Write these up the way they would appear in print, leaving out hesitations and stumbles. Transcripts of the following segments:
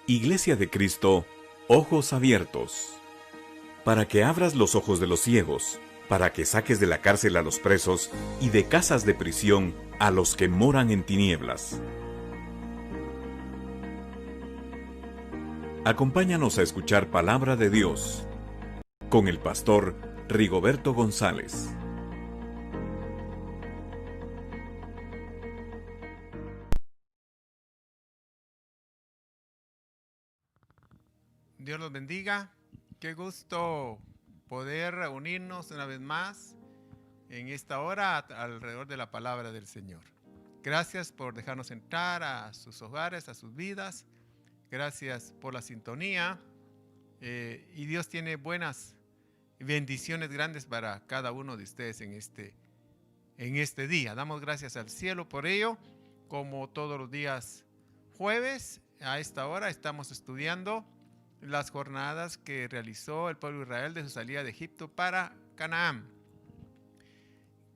Iglesia de Cristo, ojos abiertos. Para que abras los ojos de los ciegos, para que saques de la cárcel a los presos y de casas de prisión a los que moran en tinieblas. Acompáñanos a escuchar Palabra de Dios con el pastor Rigoberto González. Dios los bendiga. Qué gusto poder reunirnos una vez más en esta hora alrededor de la palabra del Señor. Gracias por dejarnos entrar a sus hogares, a sus vidas. Gracias por la sintonía. Y Dios tiene buenas bendiciones grandes para cada uno de ustedes en este día. Damos gracias al cielo por ello. Como todos los días jueves, a esta hora estamos estudiando las jornadas que realizó el pueblo de Israel de su salida de Egipto para Canaán,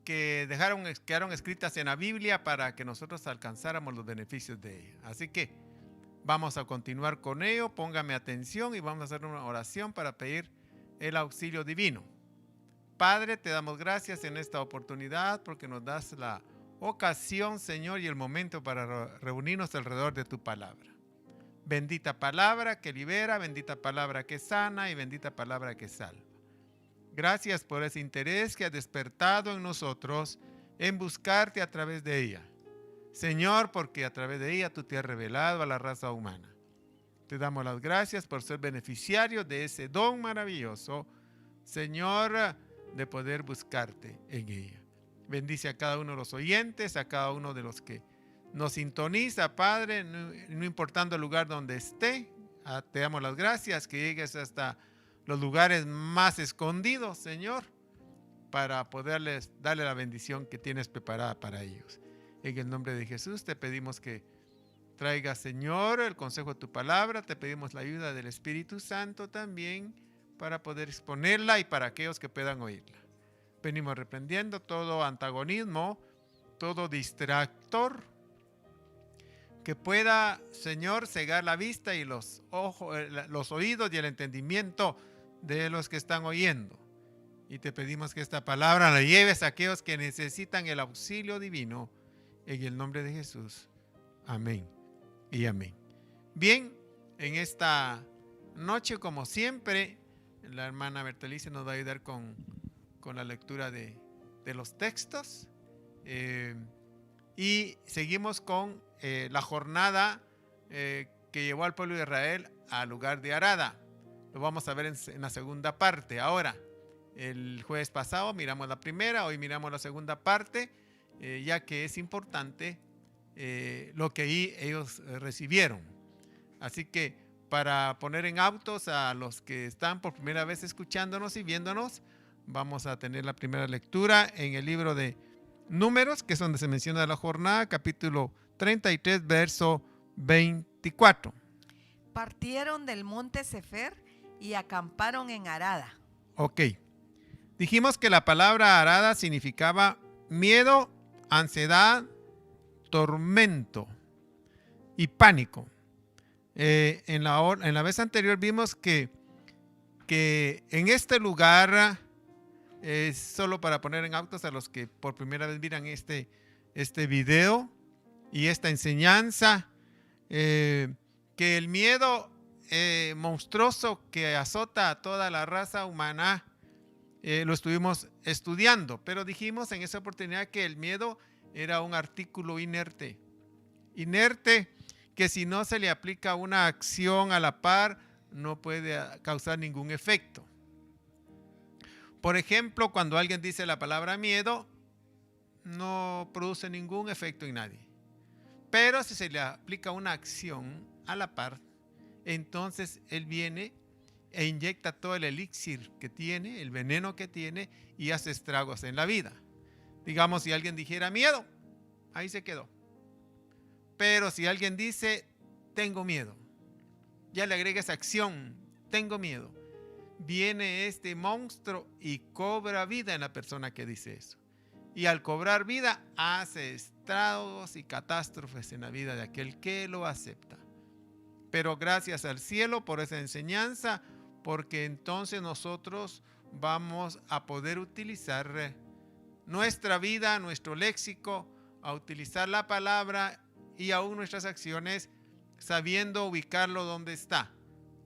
que quedaron escritas en la Biblia para que nosotros alcanzáramos los beneficios de ella. Así que vamos a continuar con ello. Póngame atención y vamos a hacer una oración para pedir el auxilio divino. Padre, te damos gracias en esta oportunidad porque nos das la ocasión, Señor, y el momento para reunirnos alrededor de tu palabra. Bendita palabra que libera, bendita palabra que sana y bendita palabra que salva. Gracias por ese interés que has despertado en nosotros en buscarte a través de ella. Señor, porque a través de ella tú te has revelado a la raza humana. Te damos las gracias por ser beneficiario de ese don maravilloso, Señor, de poder buscarte en ella. Bendice a cada uno de los oyentes, a cada uno de los que nos sintoniza, Padre, no importando el lugar donde esté. Te damos las gracias, que llegues hasta los lugares más escondidos, Señor, para poderles darle la bendición que tienes preparada para ellos. En el nombre de Jesús te pedimos que traigas, Señor, el consejo de tu palabra. Te pedimos la ayuda del Espíritu Santo también para poder exponerla y para aquellos que puedan oírla. Venimos reprendiendo todo antagonismo, todo distractor que pueda, Señor, cegar la vista y los oídos y el entendimiento de los que están oyendo. Y te pedimos que esta palabra la lleves a aquellos que necesitan el auxilio divino, en el nombre de Jesús. Amén y amén. Bien, en esta noche, como siempre, la hermana Bertalice nos va a ayudar con la lectura de los textos. Y seguimos con la jornada que llevó al pueblo de Israel al lugar de Arada. Lo vamos a ver en la segunda parte. Ahora, el jueves pasado miramos la primera, hoy miramos la segunda parte, ya que es importante lo que ahí ellos recibieron. Así que para poner en autos a los que están por primera vez escuchándonos y viéndonos, vamos a tener la primera lectura en el libro de Números, que es donde se menciona la jornada, capítulo 33, verso 24. Partieron del monte Sefer y acamparon en Arada. Ok. Dijimos que la palabra Arada significaba miedo, ansiedad, tormento y pánico. En la vez anterior vimos que en este lugar, solo para poner en autos a los que por primera vez miran este video y esta enseñanza, que el miedo monstruoso que azota a toda la raza humana lo estuvimos estudiando, pero dijimos en esa oportunidad que el miedo era un artículo inerte que si no se le aplica una acción a la par no puede causar ningún efecto. Por ejemplo, cuando alguien dice la palabra miedo, no produce ningún efecto en nadie. Pero si se le aplica una acción a la par, entonces él viene e inyecta todo el elixir que tiene, el veneno que tiene, y hace estragos en la vida. Digamos, si alguien dijera miedo, ahí se quedó. Pero si alguien dice tengo miedo, ya le agrega esa acción, tengo miedo, viene este monstruo y cobra vida en la persona que dice eso. Y al cobrar vida hace estragos y catástrofes en la vida de aquel que lo acepta. Pero gracias al cielo por esa enseñanza, porque entonces nosotros vamos a poder utilizar nuestra vida, nuestro léxico, a utilizar la palabra y aún nuestras acciones, sabiendo ubicarlo donde está.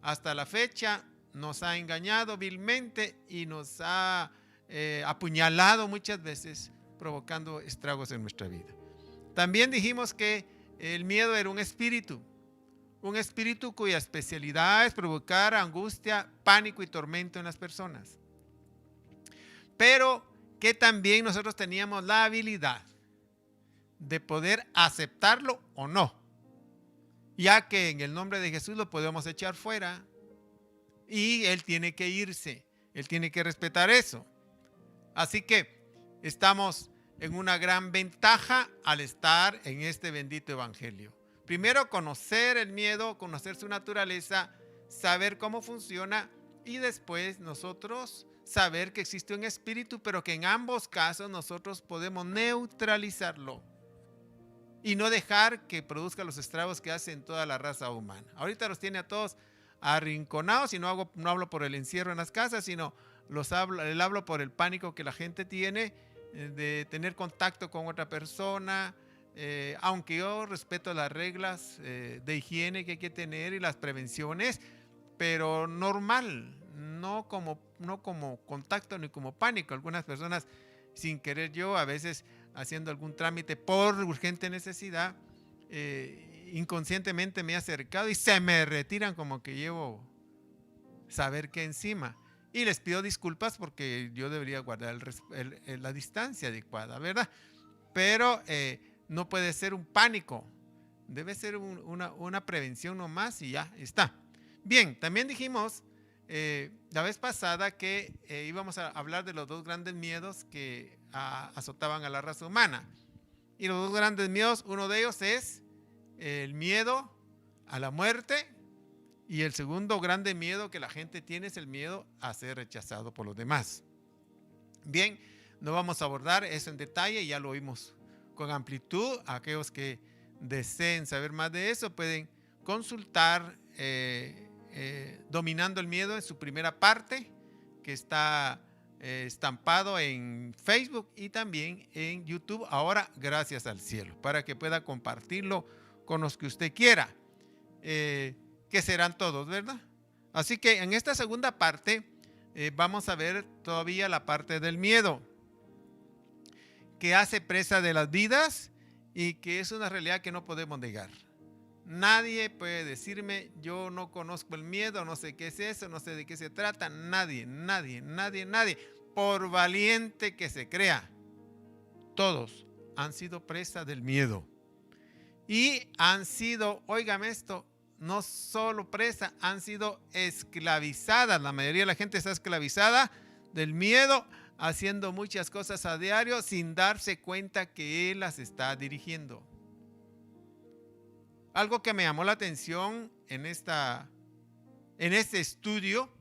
Hasta la fecha nos ha engañado vilmente y nos ha apuñalado muchas veces, provocando estragos en nuestra vida. También dijimos que el miedo era un espíritu cuya especialidad es provocar angustia, pánico y tormento en las personas. Pero que también nosotros teníamos la habilidad de poder aceptarlo o no, ya que en el nombre de Jesús lo podemos echar fuera y Él tiene que irse, Él tiene que respetar eso. Así que estamos en una gran ventaja al estar en este bendito evangelio. Primero, conocer el miedo, conocer su naturaleza, saber cómo funciona y después nosotros saber que existe un espíritu, pero que en ambos casos nosotros podemos neutralizarlo y no dejar que produzca los estragos que hace en toda la raza humana. Ahorita los tiene a todos arrinconados y no hablo por el encierro en las casas, sino les hablo por el pánico que la gente tiene de tener contacto con otra persona. Aunque yo respeto las reglas de higiene que hay que tener y las prevenciones, pero normal, no como contacto ni como pánico. Algunas personas, sin querer yo, a veces haciendo algún trámite por urgente necesidad, inconscientemente me he acercado y se me retiran como que llevo saber qué encima. Y les pido disculpas porque yo debería guardar la distancia adecuada, ¿verdad? Pero no puede ser un pánico, debe ser una prevención nomás y ya está. Bien, también dijimos la vez pasada que íbamos a hablar de los dos grandes miedos que azotaban a la raza humana. Y los dos grandes miedos, uno de ellos es el miedo a la muerte, y el segundo grande miedo que la gente tiene es el miedo a ser rechazado por los demás. Bien, no vamos a abordar eso en detalle, ya lo vimos con amplitud. Aquellos que deseen saber más de eso pueden consultar Dominando el Miedo en su primera parte, que está estampado en Facebook y también en YouTube, ahora gracias al cielo, para que pueda compartirlo con los que usted quiera, que serán todos, ¿verdad? Así que en esta segunda parte vamos a ver todavía la parte del miedo, que hace presa de las vidas y que es una realidad que no podemos negar. Nadie puede decirme, yo no conozco el miedo, no sé qué es eso, no sé de qué se trata. Nadie, por valiente que se crea. Todos han sido presa del miedo. Y han sido, óigame esto, no solo presa, han sido esclavizadas. La mayoría de la gente está esclavizada del miedo, haciendo muchas cosas a diario sin darse cuenta que él las está dirigiendo. Algo que me llamó la atención en este estudio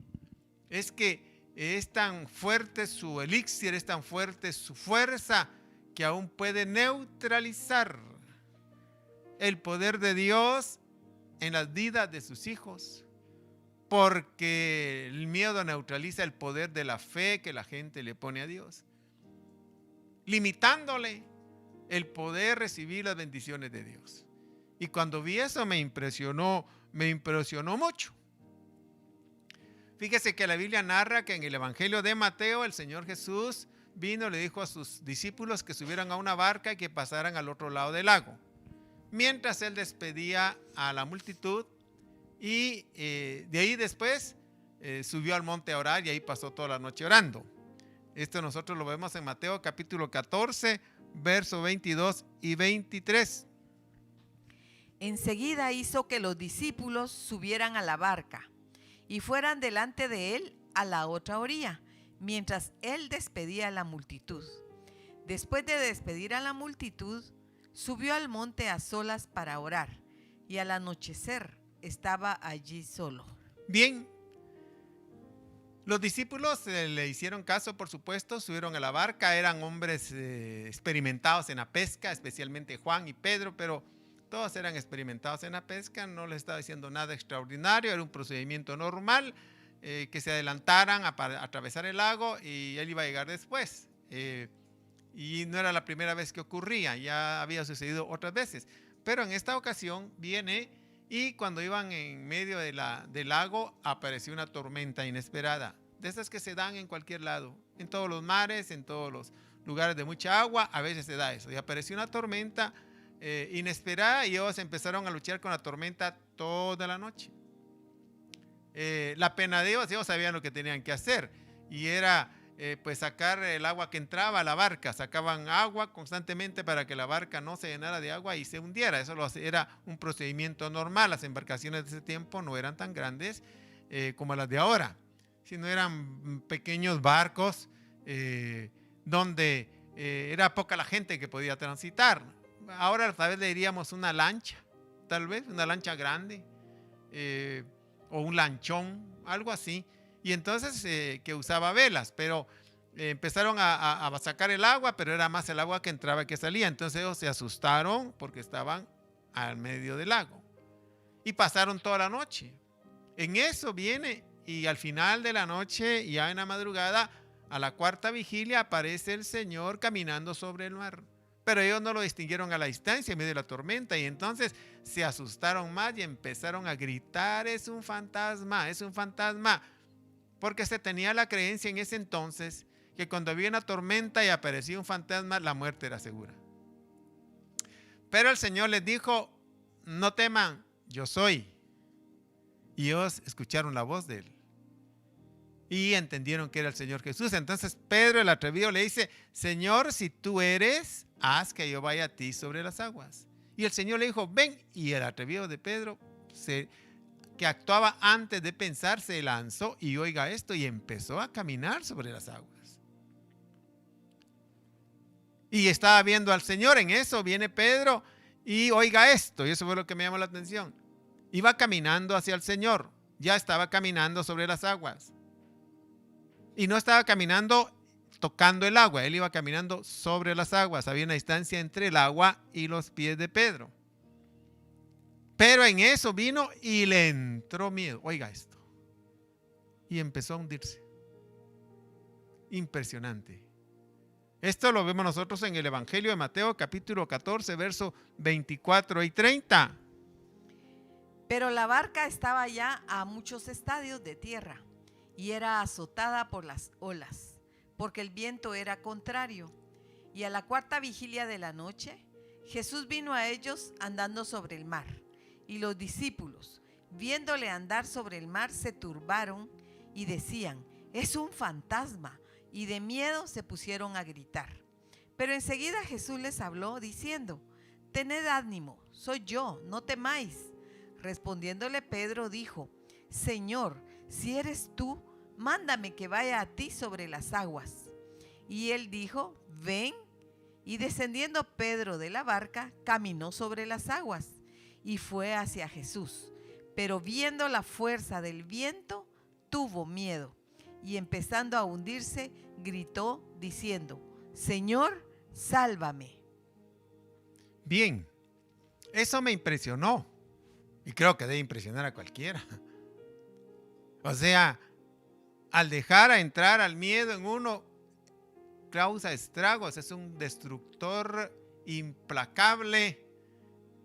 es que es tan fuerte su elixir, es tan fuerte su fuerza, que aún puede neutralizar el poder de Dios en las vidas de sus hijos, porque el miedo neutraliza el poder de la fe que la gente le pone a Dios, limitándole el poder recibir las bendiciones de Dios. Y cuando vi eso me impresionó mucho. Fíjese que la Biblia narra que en el Evangelio de Mateo el Señor Jesús vino y le dijo a sus discípulos que subieran a una barca y que pasaran al otro lado del lago, mientras él despedía a la multitud, y de ahí después subió al monte a orar y ahí pasó toda la noche orando. Esto nosotros lo vemos en Mateo capítulo 14, versos 22 y 23. Enseguida hizo que los discípulos subieran a la barca y fueran delante de él a la otra orilla, mientras él despedía a la multitud. Después de despedir a la multitud, subió al monte a solas para orar, y al anochecer estaba allí solo. Bien, los discípulos le hicieron caso, por supuesto, subieron a la barca. Eran hombres experimentados en la pesca, especialmente Juan y Pedro, pero todos eran experimentados en la pesca, no les estaba diciendo nada extraordinario, era un procedimiento normal, que se adelantaran a atravesar el lago y él iba a llegar después. Y no era la primera vez que ocurría, ya había sucedido otras veces. Pero en esta ocasión viene y cuando iban en medio del lago apareció una tormenta inesperada, de esas que se dan en cualquier lado, en todos los mares, en todos los lugares de mucha agua, a veces se da eso. Y apareció una tormenta inesperada y ellos empezaron a luchar con la tormenta toda la noche. La pena de ellos sabían lo que tenían que hacer y era pues sacar el agua que entraba a la barca. Sacaban agua constantemente para que la barca no se llenara de agua y se hundiera. Eso era un procedimiento normal. Las embarcaciones de ese tiempo no eran tan grandes como las de ahora, sino eran pequeños barcos donde era poca la gente que podía transitar. Ahora tal vez le diríamos una lancha, tal vez una lancha grande, o un lanchón, algo así. Y entonces que usaba velas, pero empezaron a sacar el agua, pero era más el agua que entraba que salía. Entonces ellos se asustaron porque estaban al medio del lago. Y pasaron toda la noche. En eso viene y al final de la noche, ya en la madrugada, a la cuarta vigilia, aparece el Señor caminando sobre el mar. Pero ellos no lo distinguieron a la distancia en medio de la tormenta y entonces se asustaron más y empezaron a gritar: es un fantasma, es un fantasma. Porque se tenía la creencia en ese entonces que cuando había una tormenta y aparecía un fantasma, la muerte era segura. Pero el Señor les dijo: no teman, yo soy. Y ellos escucharon la voz de él y entendieron que era el Señor Jesús. Entonces Pedro, el atrevido, le dice: Señor, si tú eres, haz que yo vaya a ti sobre las aguas. Y el Señor le dijo: ven. Y el atrevido de Pedro, que actuaba antes de pensar, se lanzó y oiga esto, y empezó a caminar sobre las aguas. Y estaba viendo al Señor. En eso viene Pedro y oiga esto, y eso fue lo que me llamó la atención. Iba caminando hacia el Señor, ya estaba caminando sobre las aguas. Y no estaba caminando tocando el agua, él iba caminando sobre las aguas. Había una distancia entre el agua y los pies de Pedro. Pero en eso vino y le entró miedo. Oiga esto. Y empezó a hundirse. Impresionante. Esto lo vemos nosotros en el Evangelio de Mateo, capítulo 14, versos 24 y 30. Pero la barca estaba ya a muchos estadios de tierra y era azotada por las olas, porque el viento era contrario. Y a la cuarta vigilia de la noche, Jesús vino a ellos andando sobre el mar. Y los discípulos, viéndole andar sobre el mar, se turbaron y decían: es un fantasma. Y de miedo se pusieron a gritar. Pero enseguida Jesús les habló diciendo: tened ánimo, soy yo, no temáis. Respondiéndole Pedro dijo: Señor, si eres tú, mándame que vaya a ti sobre las aguas. Y él dijo: ven. Y descendiendo Pedro de la barca, caminó sobre las aguas y fue hacia Jesús. Pero viendo la fuerza del viento, tuvo miedo y empezando a hundirse, gritó diciendo: Señor, sálvame. Bien, eso me impresionó. Y creo que debe impresionar a cualquiera. O sea, al dejar a entrar al miedo en uno, causa estragos. Es un destructor implacable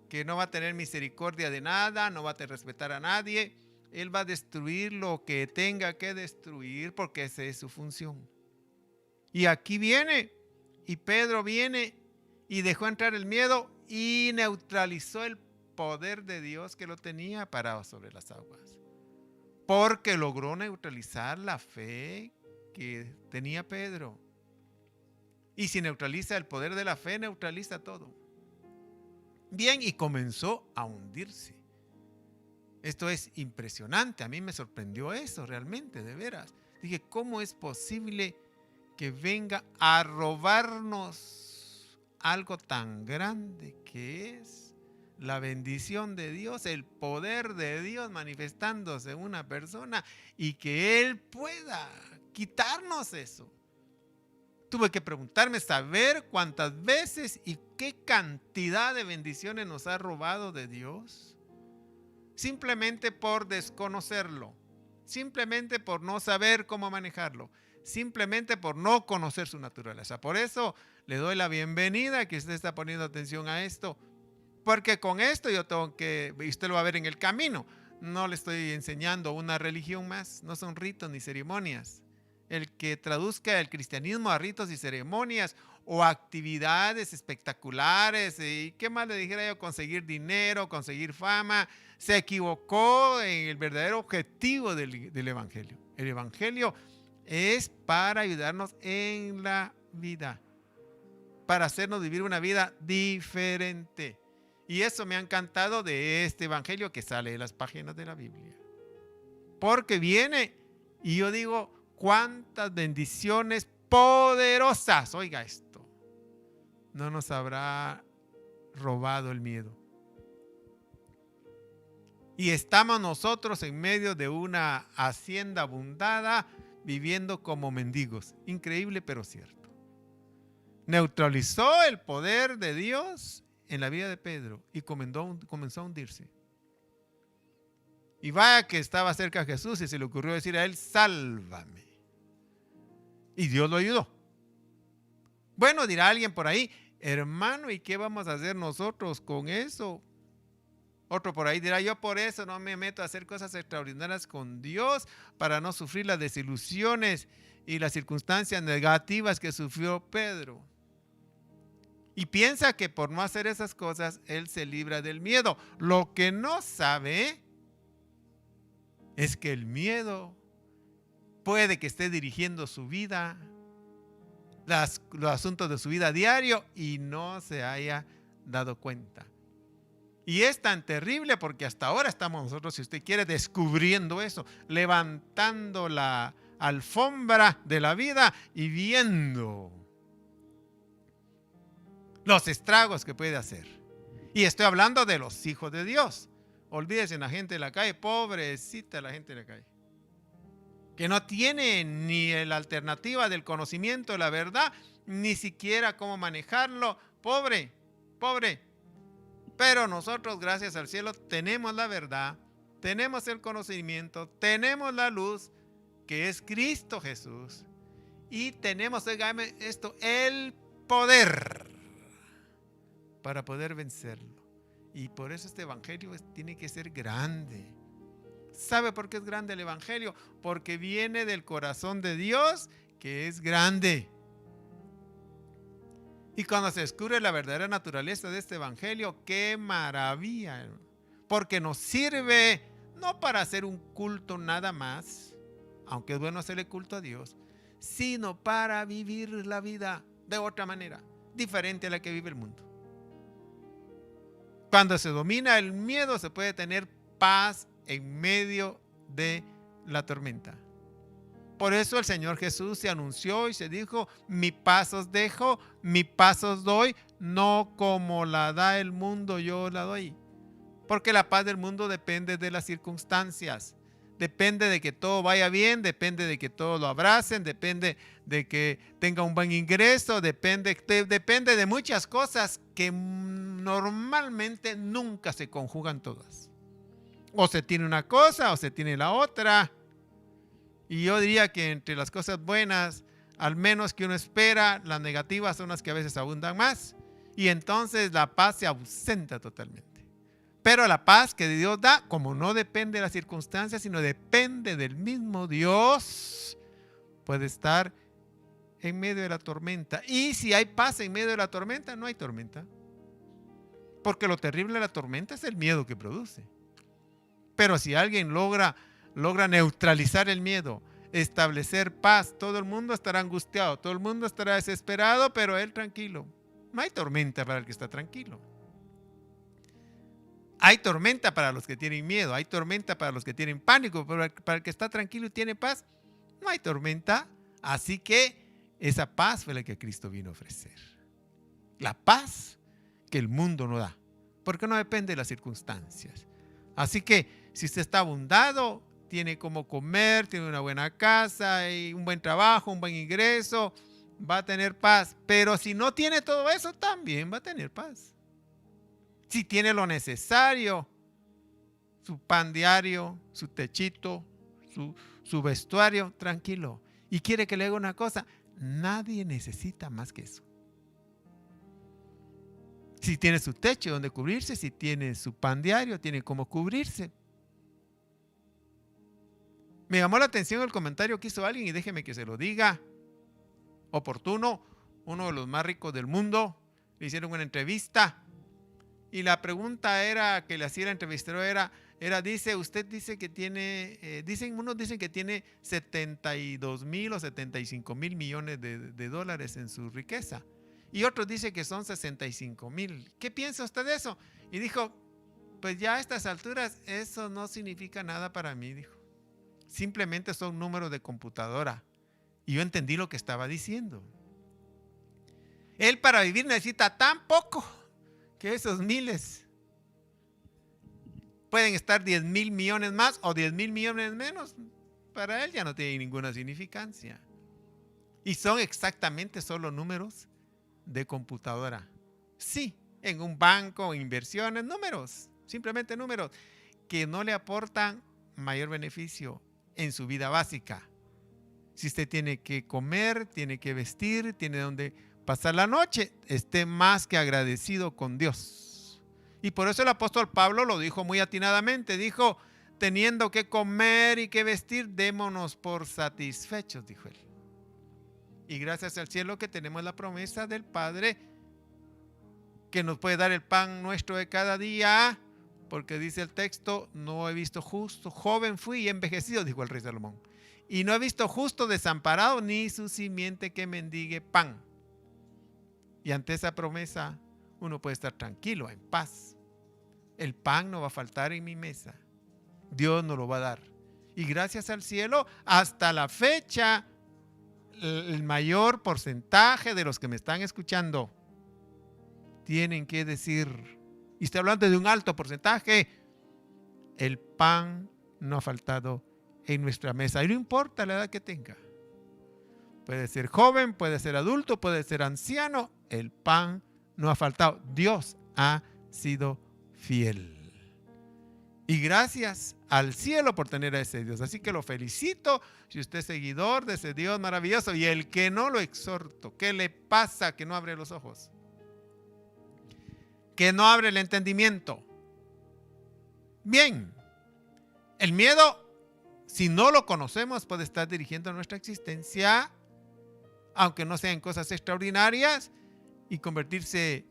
que no va a tener misericordia de nada, no va a respetar a nadie. Él va a destruir lo que tenga que destruir porque esa es su función. Y aquí viene, y Pedro viene y dejó entrar el miedo y neutralizó el poder de Dios que lo tenía parado sobre las aguas, porque logró neutralizar la fe que tenía Pedro. Y si neutraliza el poder de la fe, neutraliza todo. Bien, y comenzó a hundirse. Esto es impresionante. A mí me sorprendió eso realmente, de veras. Dije, ¿cómo es posible que venga a robarnos algo tan grande que es la bendición de Dios, el poder de Dios manifestándose en una persona y que Él pueda quitarnos eso? Tuve que preguntarme, saber cuántas veces y qué cantidad de bendiciones nos ha robado de Dios. Simplemente por desconocerlo. Simplemente por no saber cómo manejarlo. Simplemente por no conocer su naturaleza. Por eso le doy la bienvenida que usted está poniendo atención a esto. Porque con esto yo tengo que, y usted lo va a ver en el camino, no le estoy enseñando una religión más, no son ritos ni ceremonias. El que traduzca el cristianismo a ritos y ceremonias o actividades espectaculares, y qué más le dijera yo, conseguir dinero, conseguir fama, se equivocó en el verdadero objetivo del Evangelio. El Evangelio es para ayudarnos en la vida, para hacernos vivir una vida diferente. Y eso me ha encantado de este Evangelio que sale de las páginas de la Biblia. Porque viene y yo digo, cuántas bendiciones poderosas. Oiga esto, no nos habrá robado el miedo. Y estamos nosotros en medio de una hacienda abundada, viviendo como mendigos. Increíble, pero cierto. Neutralizó el poder de Dios en la vida de Pedro y comenzó a hundirse. Y vaya que estaba cerca de Jesús y se le ocurrió decir a él, sálvame. Y Dios lo ayudó. Bueno, dirá alguien por ahí, hermano, ¿y qué vamos a hacer nosotros con eso? Otro por ahí dirá, yo por eso no me meto a hacer cosas extraordinarias con Dios para no sufrir las desilusiones y las circunstancias negativas que sufrió Pedro. Y piensa que por no hacer esas cosas, él se libra del miedo. Lo que no sabe es que el miedo puede que esté dirigiendo su vida, los asuntos de su vida diario y no se haya dado cuenta. Y es tan terrible porque hasta ahora estamos nosotros, si usted quiere, descubriendo eso, levantando la alfombra de la vida y viendo los estragos que puede hacer. Y estoy hablando de los hijos de Dios. Olvídese en la gente de la calle, pobrecita la gente de la calle, que no tiene ni la alternativa del conocimiento de la verdad, ni siquiera cómo manejarlo. Pobre, pobre. Pero nosotros, gracias al cielo, tenemos la verdad, tenemos el conocimiento, tenemos la luz, que es Cristo Jesús. Y tenemos, oígame esto, el poder para poder vencerlo. Y por eso este evangelio tiene que ser grande. ¿Sabe por qué es grande el evangelio? Porque viene del corazón de Dios, que es grande. Y cuando se descubre la verdadera naturaleza de este evangelio, ¡qué maravilla! Porque nos sirve no para hacer un culto nada más, aunque es bueno hacerle culto a Dios, sino para vivir la vida de otra manera, diferente a la que vive el mundo. Cuando se domina el miedo, se puede tener paz en medio de la tormenta. Por eso el Señor Jesús se anunció y se dijo, mi paz os dejo, mi paz os doy, no como la da el mundo, yo la doy. Porque la paz del mundo depende de las circunstancias, depende de que todo vaya bien, depende de que todos lo abracen, depende de que tenga un buen ingreso, depende de muchas cosas que normalmente nunca se conjugan todas. O se tiene una cosa o se tiene la otra. Y yo diría que entre las cosas buenas, al menos que uno espera, las negativas son las que a veces abundan más. Y entonces la paz se ausenta totalmente. Pero la paz que Dios da, como no depende de las circunstancias, sino depende del mismo Dios, puede estar en medio de la tormenta. Y si hay paz en medio de la tormenta, no hay tormenta. Porque lo terrible de la tormenta es el miedo que produce. Pero si alguien logra neutralizar el miedo, establecer paz, todo el mundo estará angustiado, todo el mundo estará desesperado, pero él tranquilo. No hay tormenta para el que está tranquilo. Hay tormenta para los que tienen miedo, hay tormenta para los que tienen pánico, pero para el que está tranquilo y tiene paz, no hay tormenta. Así que esa paz fue la que Cristo vino a ofrecer. La paz que el mundo no da, porque no depende de las circunstancias. Así que si usted está abundado, tiene cómo comer, tiene una buena casa, y un buen trabajo, un buen ingreso, va a tener paz. Pero si no tiene todo eso, también va a tener paz. Si tiene lo necesario, su pan diario, su techito, su vestuario, tranquilo. Y quiere que le haga una cosa, nadie necesita más que eso. Si tiene su techo donde cubrirse, si tiene su pan diario, tiene cómo cubrirse. Me llamó la atención el comentario que hizo alguien y déjeme que se lo diga. Oportuno, uno de los más ricos del mundo, le hicieron una entrevista y la pregunta era que le hacía el entrevistador dice, usted dice que tiene, unos dicen que tiene 72,000 o 75,000 millones de dólares en su riqueza y otros dicen que son 65,000. ¿Qué piensa usted de eso? Y dijo, pues ya a estas alturas eso no significa nada para mí, dijo. Simplemente son números de computadora. Y yo entendí lo que estaba diciendo. Él para vivir necesita tan poco que esos miles pueden estar 10,000 millones más o 10,000 millones menos. Para él ya no tiene ninguna significancia. Y son exactamente solo números de computadora. Sí, en un banco, inversiones, números, simplemente números que no le aportan mayor beneficio en su vida básica. Si usted tiene que comer, tiene que vestir, tiene donde pasar la noche, esté más que agradecido con Dios. Y por eso el apóstol Pablo lo dijo muy atinadamente. Dijo, teniendo que comer y que vestir, démonos por satisfechos, dijo él. Y gracias al cielo que tenemos la promesa del Padre que nos puede dar el pan nuestro de cada día, porque dice el texto, no he visto justo, joven fui y envejecido, dijo el rey Salomón. Y no he visto justo desamparado ni su simiente que mendigue pan. Y ante esa promesa uno puede estar tranquilo, en paz. El pan no va a faltar en mi mesa. Dios nos lo va a dar. Y gracias al cielo, hasta la fecha, el mayor porcentaje de los que me están escuchando tienen que decir, y estoy hablando de un alto porcentaje, el pan no ha faltado en nuestra mesa. Y no importa la edad que tenga. Puede ser joven, puede ser adulto, puede ser anciano. El pan no ha faltado. Dios ha sido fiel. Y gracias al cielo por tener a ese Dios. Así que lo felicito si usted es seguidor de ese Dios maravilloso. Y el que no, lo exhorto. ¿Qué le pasa que no abre los ojos? Que no abre el entendimiento. Bien, el miedo, si no lo conocemos, puede estar dirigiendo nuestra existencia, aunque no sean cosas extraordinarias, y convertirse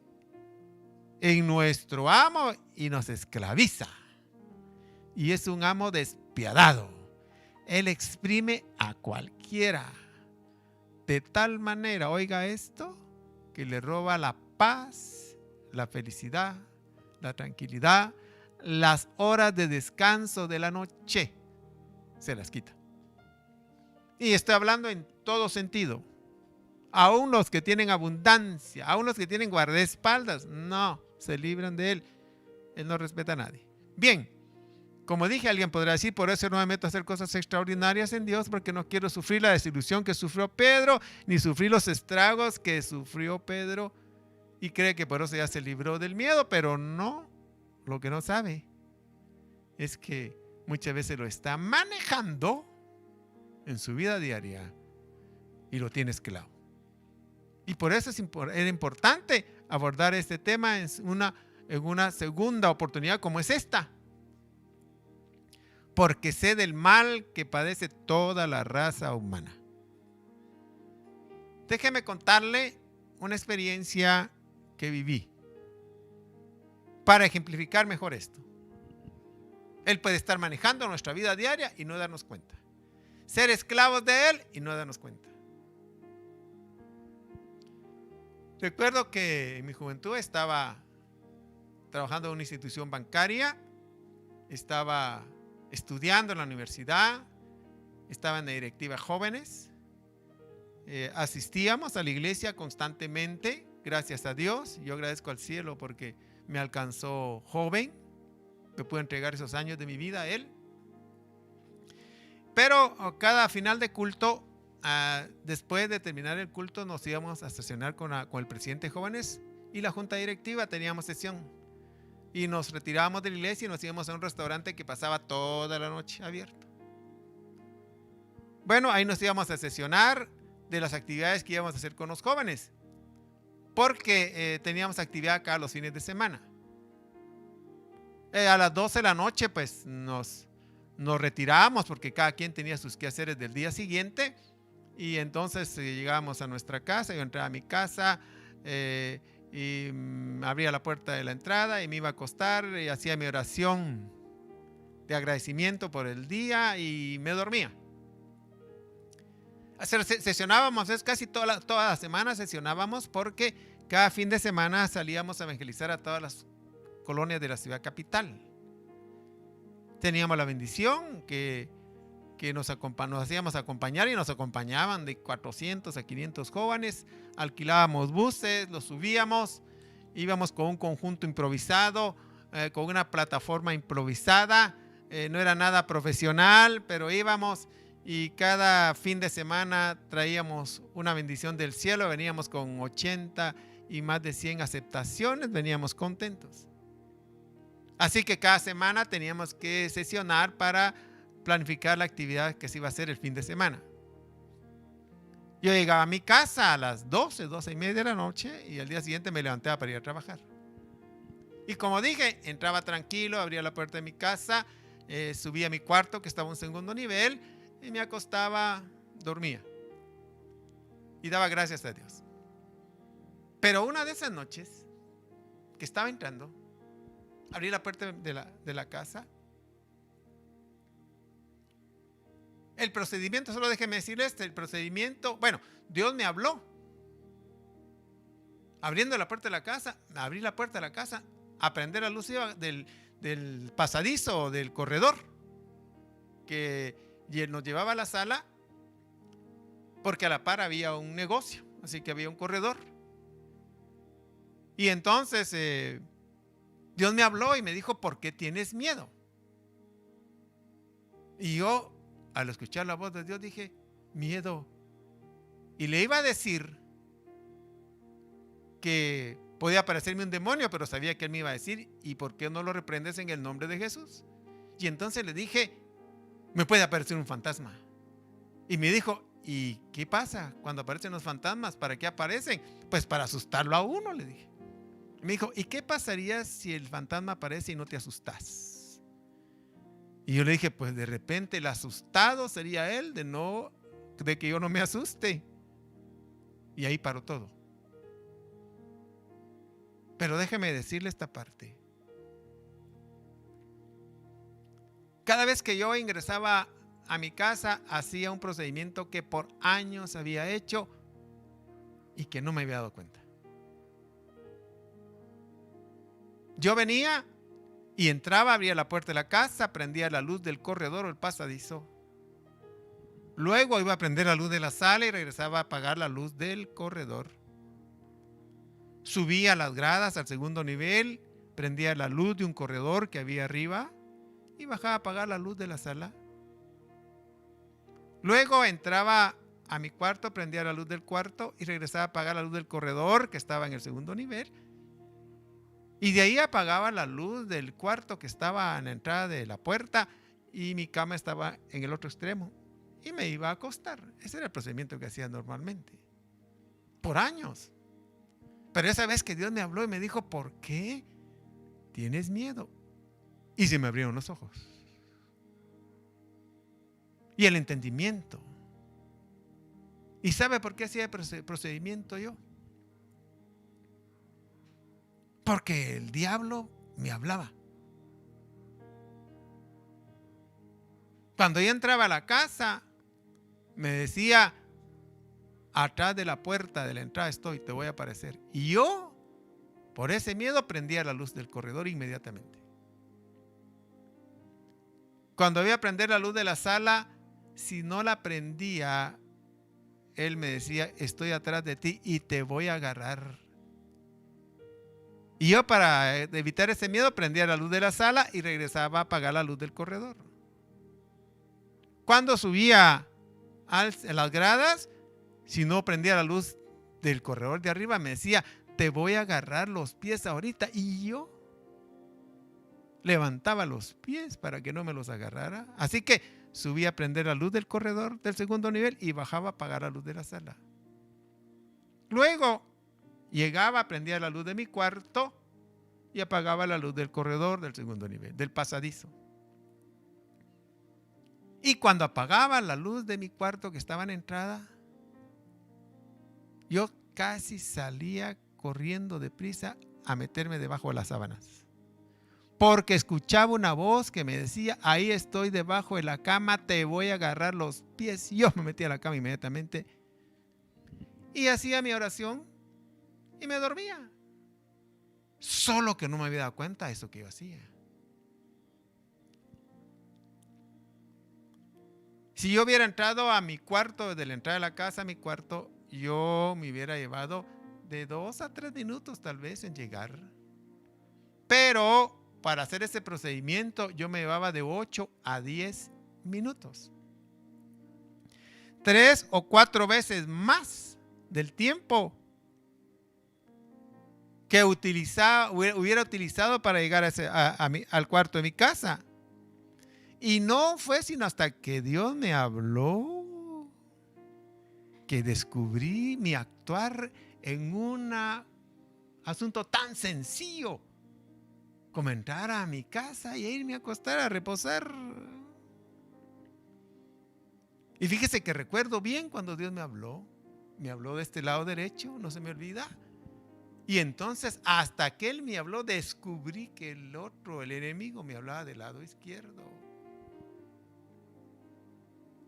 en nuestro amo y nos esclaviza. Y es un amo despiadado. Él exprime a cualquiera. De tal manera, oiga esto, que le roba la paz, la felicidad, la tranquilidad, las horas de descanso de la noche. Se las quita. Y estoy hablando en todo sentido. Aún los que tienen abundancia, aún los que tienen guardaespaldas, no, se libran de él. Él no respeta a nadie. Bien, como dije, alguien podrá decir, por eso no me meto a hacer cosas extraordinarias en Dios, porque no quiero sufrir la desilusión que sufrió Pedro, ni sufrir los estragos que sufrió Pedro, y cree que por eso ya se libró del miedo, pero no, lo que no sabe es que muchas veces lo está manejando en su vida diaria y lo tiene esclavo. Y por eso era importante abordar este tema en una segunda oportunidad como es esta. Porque sé del mal que padece toda la raza humana. Déjeme contarle una experiencia que viví para ejemplificar mejor esto. Él puede estar manejando nuestra vida diaria y no darnos cuenta. Ser esclavos de él y no darnos cuenta. Recuerdo que en mi juventud estaba trabajando en una institución bancaria, estaba estudiando en la universidad, estaba en la directiva jóvenes, asistíamos a la iglesia constantemente, gracias a Dios. Yo agradezco al cielo porque me alcanzó joven, me pude entregar esos años de mi vida a él. Pero cada final de culto después de terminar el culto nos íbamos a sesionar con el presidente de jóvenes y la junta directiva. Teníamos sesión y nos retirábamos de la iglesia y nos íbamos a un restaurante que pasaba toda la noche abierto. Bueno, ahí nos íbamos a sesionar de las actividades que íbamos a hacer con los jóvenes, porque teníamos actividad acá los fines de semana. A las 12 de la noche pues nos retirábamos porque cada quien tenía sus quehaceres del día siguiente, y entonces llegábamos a nuestra casa. Yo entraba a mi casa y abría la puerta de la entrada y me iba a acostar y hacía mi oración de agradecimiento por el día y me dormía. Sesionábamos, es casi toda la semana sesionábamos, porque cada fin de semana salíamos a evangelizar a todas las colonias de la ciudad capital. Teníamos la bendición que nos hacíamos acompañar y nos acompañaban de 400 a 500 jóvenes. Alquilábamos buses, los subíamos, íbamos con un conjunto improvisado, con una plataforma improvisada. No era nada profesional, pero íbamos y cada fin de semana traíamos una bendición del cielo. Veníamos con 80 y más de 100 aceptaciones, veníamos contentos. Así que cada semana teníamos que sesionar para planificar la actividad que se iba a hacer el fin de semana. Yo llegaba a mi casa a las 12:30 de la noche y al día siguiente me levantaba para ir a trabajar. Y como dije, entraba tranquilo, abría la puerta de mi casa, subía a mi cuarto que estaba en un segundo nivel y me acostaba, dormía. Y daba gracias a Dios. Pero una de esas noches que estaba entrando, abrí la puerta de la casa. El procedimiento, solo déjeme decirles, el procedimiento, bueno, Dios me habló. Abriendo la puerta de la casa, abrí la puerta de la casa, a prender la luz iba del pasadizo o del corredor que nos llevaba a la sala, porque a la par había un negocio, así que había un corredor. Y entonces Dios me habló y me dijo: ¿por qué tienes miedo? Y yo, al escuchar la voz de Dios, dije: miedo. Y le iba a decir que podía parecerme un demonio, pero sabía que él me iba a decir: ¿y por qué no lo reprendes en el nombre de Jesús? Y entonces le dije: me puede aparecer un fantasma. Y me dijo: ¿y qué pasa cuando aparecen los fantasmas? ¿Para qué aparecen? Pues para asustarlo a uno, le dije. Me dijo: ¿y qué pasaría si el fantasma aparece y no te asustas? Y yo le dije: pues de repente el asustado sería él de que yo no me asuste. Y ahí paró todo. Pero déjeme decirle esta parte. Cada vez que yo ingresaba a mi casa, hacía un procedimiento que por años había hecho y que no me había dado cuenta. Yo venía y entraba, abría la puerta de la casa, prendía la luz del corredor o el pasadizo. Luego iba a prender la luz de la sala y regresaba a apagar la luz del corredor. Subía las gradas al segundo nivel, prendía la luz de un corredor que había arriba y bajaba a apagar la luz de la sala. Luego entraba a mi cuarto, prendía la luz del cuarto y regresaba a apagar la luz del corredor que estaba en el segundo nivel. Y de ahí apagaba la luz del cuarto que estaba en la entrada de la puerta y mi cama estaba en el otro extremo. Y me iba a acostar. Ese era el procedimiento que hacía normalmente. Por años. Pero esa vez que Dios me habló y me dijo: ¿por qué tienes miedo? Y se me abrieron los ojos. Y el entendimiento. ¿Y sabe por qué hacía el procedimiento yo? Porque el diablo me hablaba. Cuando yo entraba a la casa, me decía: atrás de la puerta de la entrada estoy, te voy a aparecer. Y yo, por ese miedo, prendía la luz del corredor inmediatamente. Cuando iba a prender la luz de la sala, si no la prendía, él me decía: estoy atrás de ti y te voy a agarrar. Y yo, para evitar ese miedo, prendía la luz de la sala y regresaba a apagar la luz del corredor. Cuando subía a las gradas, si no prendía la luz del corredor de arriba, me decía, te voy a agarrar los pies ahorita. Y yo levantaba los pies para que no me los agarrara. Así que subí a prender la luz del corredor del segundo nivel y bajaba a apagar la luz de la sala. Luego llegaba, prendía la luz de mi cuarto y apagaba la luz del corredor del segundo nivel, del pasadizo. Y cuando apagaba la luz de mi cuarto que estaba en entrada, yo casi salía corriendo deprisa a meterme debajo de las sábanas. Porque escuchaba una voz que me decía, ahí estoy debajo de la cama, te voy a agarrar los pies. Yo me metí a la cama inmediatamente y hacía mi oración y me dormía. Solo que no me había dado cuenta de eso que yo hacía. Si yo hubiera entrado a mi cuarto, desde la entrada de la casa a mi cuarto, yo me hubiera llevado de 2 a 3 minutos tal vez en llegar. Pero para hacer ese procedimiento yo me llevaba de 8 a 10 minutos. 3 o 4 veces más del tiempo que hubiera utilizado para llegar al cuarto de mi casa. Y no fue sino hasta que Dios me habló que descubrí mi actuar en un asunto tan sencillo como entrar a mi casa y irme a acostar a reposar. Y fíjese que recuerdo bien cuando Dios me habló de este lado derecho, no se me olvida. Y entonces hasta que Él me habló descubrí que el enemigo me hablaba del lado izquierdo,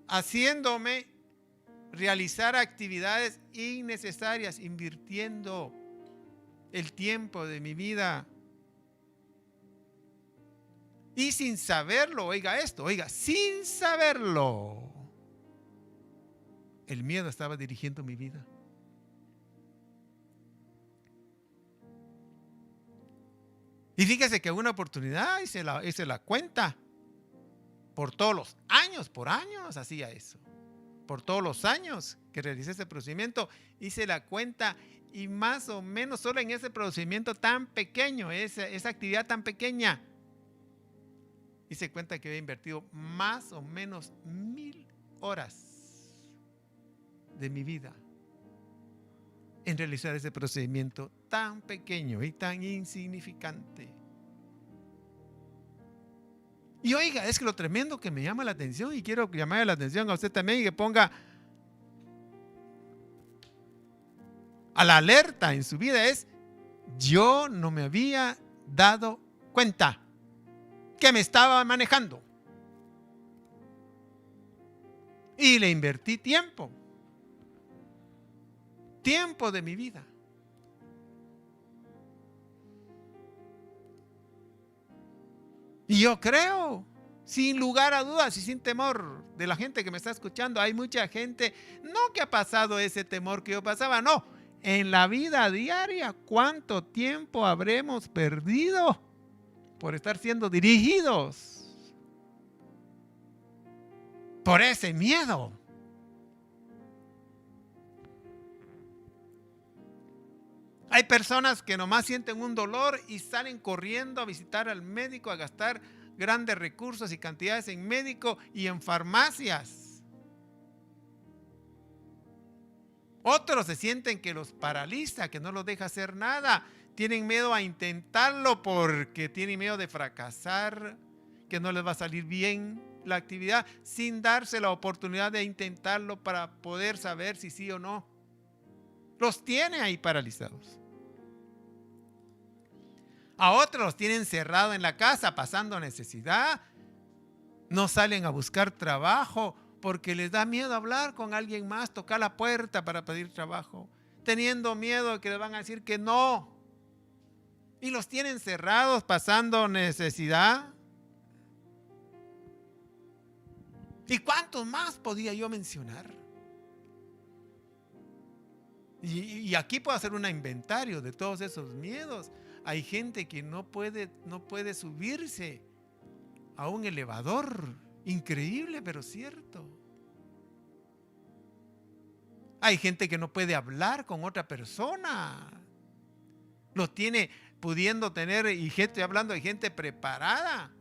haciéndome realizar actividades innecesarias, invirtiendo el tiempo de mi vida. Y sin saberlo, oiga esto, sin saberlo, el miedo estaba dirigiendo mi vida. Y fíjese que una oportunidad hice la cuenta. Por años hacía eso. Por todos los años que realicé ese procedimiento, hice la cuenta y más o menos solo en ese procedimiento tan pequeño, esa actividad tan pequeña, hice cuenta que había invertido más o menos 1000 horas de mi vida en realizar ese procedimiento tan pequeño y tan insignificante. Y oiga, es que lo tremendo que me llama la atención, y quiero llamarle la atención a usted también y que ponga a la alerta en su vida, es: yo no me había dado cuenta que me estaba manejando y le invertí tiempo de mi vida. Y yo creo, sin lugar a dudas y sin temor de la gente que me está escuchando, hay mucha gente, no que ha pasado ese temor que yo pasaba, no, en la vida diaria, ¿cuánto tiempo habremos perdido por estar siendo dirigidos por ese miedo? Hay personas que nomás sienten un dolor y salen corriendo a visitar al médico, a gastar grandes recursos y cantidades en médico y en farmacias. Otros se sienten que los paraliza, que no los deja hacer nada. Tienen miedo a intentarlo porque tienen miedo de fracasar, que no les va a salir bien la actividad, sin darse la oportunidad de intentarlo para poder saber si sí o no. Los tiene ahí paralizados. A otros los tienen cerrados en la casa pasando necesidad. No salen a buscar trabajo porque les da miedo hablar con alguien más, tocar la puerta para pedir trabajo, teniendo miedo de que les van a decir que no. Y los tienen cerrados pasando necesidad. ¿Y cuántos más podía yo mencionar? Y aquí puedo hacer un inventario de todos esos miedos. Hay gente que no puede subirse a un elevador. Increíble, pero cierto. Hay gente que no puede hablar con otra persona. Los tiene pudiendo tener, y estoy hablando de gente preparada.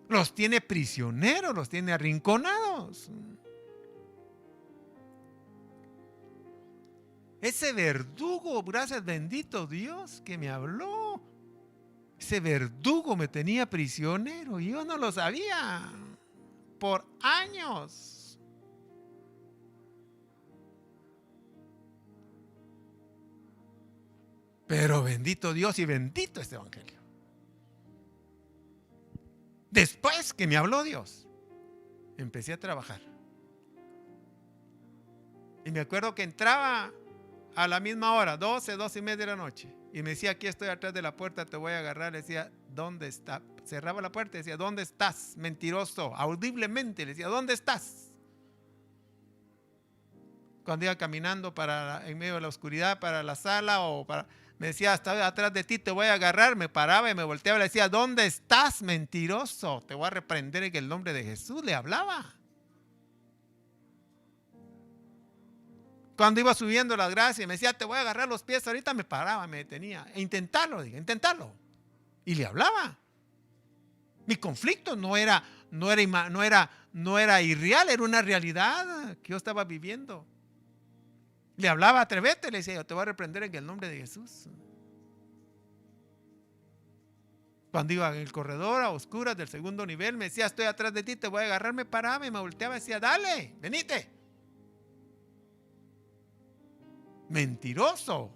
Los tiene prisioneros, los tiene arrinconados. Ese verdugo, gracias bendito Dios que me habló. Ese verdugo me tenía prisionero y yo no lo sabía por años. Pero bendito Dios y bendito este evangelio. Después que me habló Dios, empecé a trabajar. Y me acuerdo que entraba a la misma hora, 12 y media de la noche. Y me decía, aquí estoy atrás de la puerta, te voy a agarrar. Le decía, ¿dónde está? Cerraba la puerta y decía, ¿dónde estás? Mentiroso, audiblemente le decía, ¿dónde estás? Cuando iba caminando en medio de la oscuridad para la sala me decía, hasta atrás de ti te voy a agarrar. Me paraba y me volteaba y le decía, ¿dónde estás, mentiroso? Te voy a reprender en el nombre de Jesús. Le hablaba. Cuando iba subiendo las gracias, me decía, te voy a agarrar los pies. Ahorita me paraba, me detenía. Intentarlo, dije, intentarlo. Y le hablaba. Mi conflicto no era irreal, era una realidad que yo estaba viviendo. Le hablaba, atrévete, le decía, yo te voy a reprender en el nombre de Jesús. Cuando iba en el corredor a oscuras del segundo nivel, me decía, estoy atrás de ti, te voy a agarrar. Me paraba y me volteaba y decía, dale, venite. Mentiroso.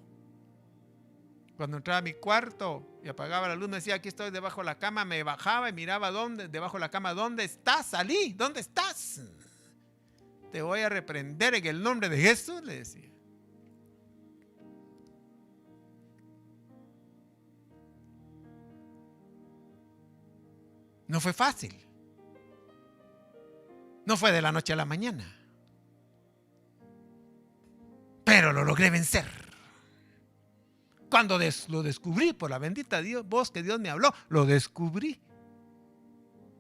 Cuando entraba a mi cuarto y apagaba la luz, me decía, aquí estoy debajo de la cama. Me bajaba y miraba debajo de la cama, ¿dónde estás? Salí, ¿dónde estás? Te voy a reprender en el nombre de Jesús, le decía. No fue fácil. No fue de la noche a la mañana. Pero lo logré vencer. Cuando lo descubrí, por la bendita voz que Dios me habló, lo descubrí.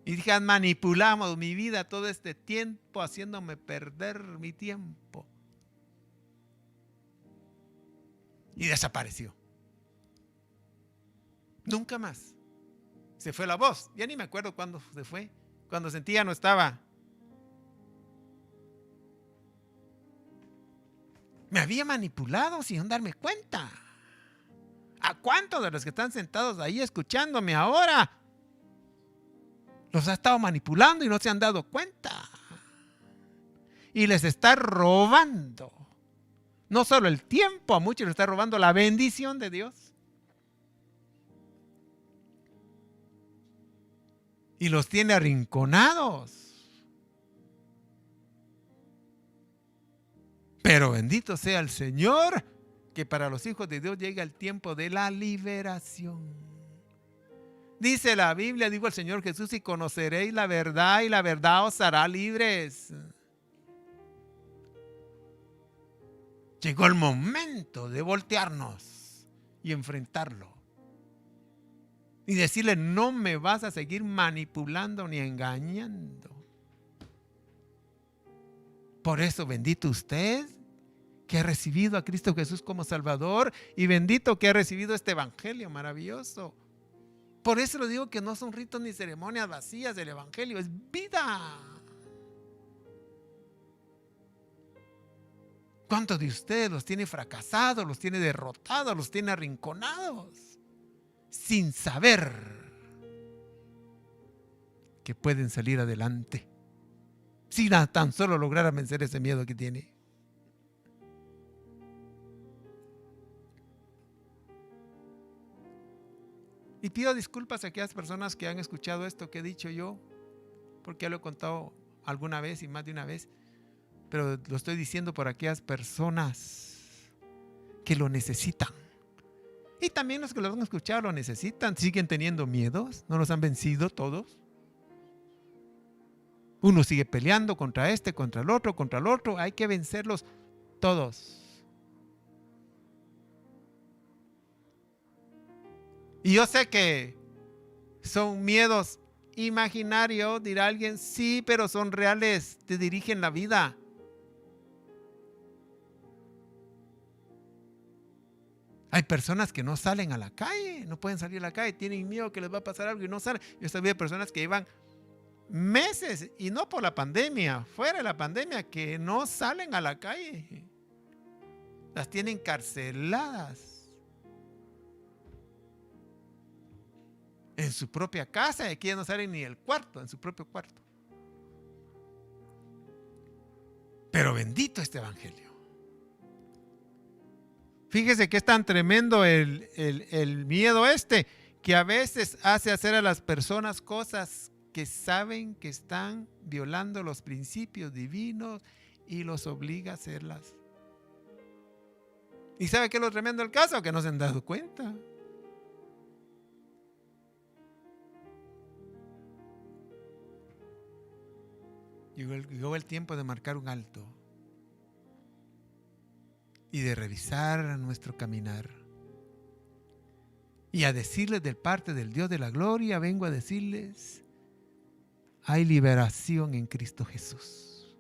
Y dije, manipulamos mi vida todo este tiempo haciéndome perder mi tiempo. Y desapareció. Nunca más. Se fue la voz. Ya ni me acuerdo cuándo se fue. Cuando sentía no estaba. Me había manipulado sin darme cuenta. ¿A cuántos de los que están sentados ahí escuchándome ahora los ha estado manipulando y no se han dado cuenta? Y les está robando no solo el tiempo, a muchos les está robando la bendición de Dios. Y los tiene arrinconados. Pero bendito sea el Señor, que para los hijos de Dios llega el tiempo de la liberación. Dice la Biblia, dijo el Señor Jesús, y conoceréis la verdad, y la verdad os hará libres. Llegó el momento de voltearnos y enfrentarlo. Y decirle, no me vas a seguir manipulando ni engañando. Por eso, bendito usted que ha recibido a Cristo Jesús como Salvador, y bendito que ha recibido este evangelio maravilloso. Por eso le digo que no son ritos ni ceremonias vacías, el evangelio es vida. ¿Cuántos de ustedes los tiene fracasados, los tiene derrotados, los tiene arrinconados, sin saber que pueden salir adelante, sin tan solo lograr vencer ese miedo que tiene? Y pido disculpas a aquellas personas que han escuchado esto que he dicho yo, porque ya lo he contado alguna vez y más de una vez, pero lo estoy diciendo por aquellas personas que lo necesitan. Y también los que lo han escuchado lo necesitan. ¿Siguen teniendo miedos? ¿No los han vencido todos? Uno sigue peleando contra este, contra el otro, contra el otro. Hay que vencerlos todos. Y yo sé que son miedos imaginarios, dirá alguien, sí, pero son reales, te dirigen la vida. Hay personas que no salen a la calle, no pueden salir a la calle, tienen miedo que les va a pasar algo y no salen. Yo sabía de personas que llevan meses, y no por la pandemia, fuera de la pandemia, que no salen a la calle. Las tienen carceladas en su propia casa, y aquí ya no salen ni del cuarto, en su propio cuarto. Pero bendito este evangelio. Fíjese que es tan tremendo el miedo que a veces hace hacer a las personas cosas que saben que están violando los principios divinos y los obliga a hacerlas. ¿Y sabe qué es lo tremendo del caso? Que no se han dado cuenta. Llegó el tiempo de marcar un alto y de revisar nuestro caminar. Y a decirles de parte del Dios de la gloria, vengo a decirles, hay liberación en Cristo Jesús.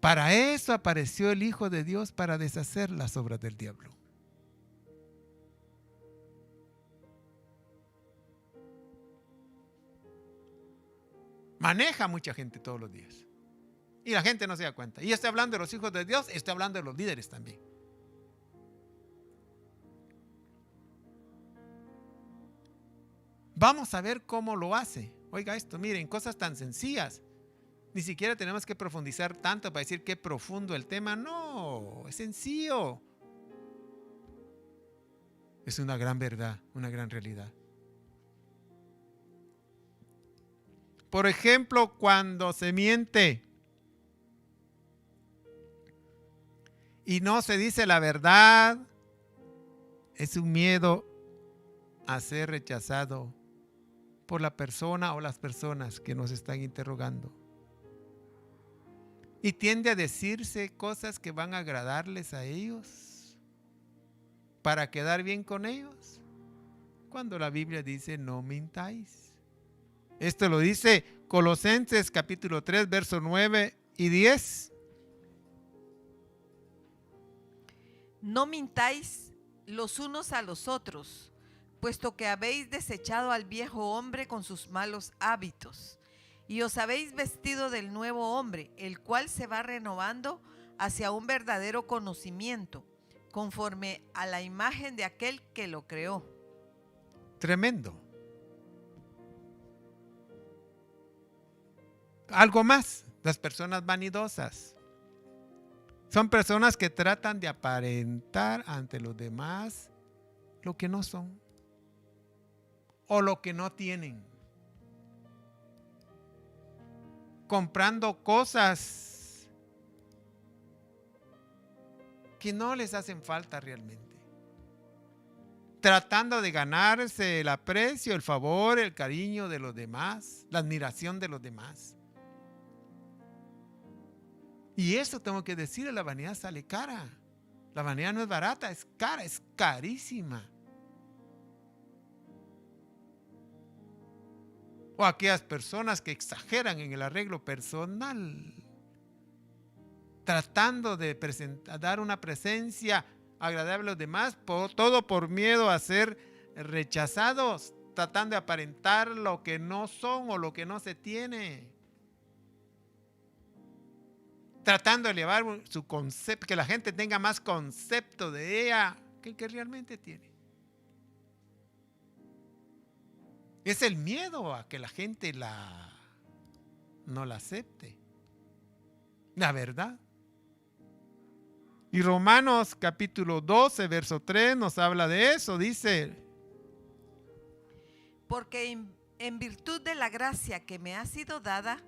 Para eso apareció el Hijo de Dios, para deshacer las obras del diablo. Maneja mucha gente todos los días. Y la gente no se da cuenta. Y estoy hablando de los hijos de Dios, estoy hablando de los líderes también. Vamos a ver cómo lo hace. Oiga esto, miren, cosas tan sencillas. Ni siquiera tenemos que profundizar tanto para decir qué profundo el tema. No, es sencillo. Es una gran verdad, una gran realidad. Por ejemplo, cuando se miente y no se dice la verdad, es un miedo a ser rechazado por la persona o las personas que nos están interrogando. Y tiende a decirse cosas que van a agradarles a ellos para quedar bien con ellos, cuando la Biblia dice no mintáis. Esto lo dice Colosenses capítulo 3, versos 9 y 10. No mintáis los unos a los otros, puesto que habéis desechado al viejo hombre con sus malos hábitos, y os habéis vestido del nuevo hombre, el cual se va renovando hacia un verdadero conocimiento, conforme a la imagen de aquel que lo creó. Tremendo. Algo más, las personas vanidosas. Son personas que tratan de aparentar ante los demás lo que no son o lo que no tienen. Comprando cosas que no les hacen falta realmente. Tratando de ganarse el aprecio, el favor, el cariño de los demás, la admiración de los demás. Y eso tengo que decirle, la vanidad sale cara. La vanidad no es barata, es cara, es carísima. O aquellas personas que exageran en el arreglo personal, tratando de dar una presencia agradable a los demás, todo por miedo a ser rechazados, tratando de aparentar lo que no son o lo que no se tiene. Tratando de elevar su concepto, que la gente tenga más concepto de ella que el que realmente tiene. Es el miedo a que la gente no la acepte. La verdad. Y Romanos capítulo 12, verso 3 nos habla de eso. Dice: porque en virtud de la gracia que me ha sido dada,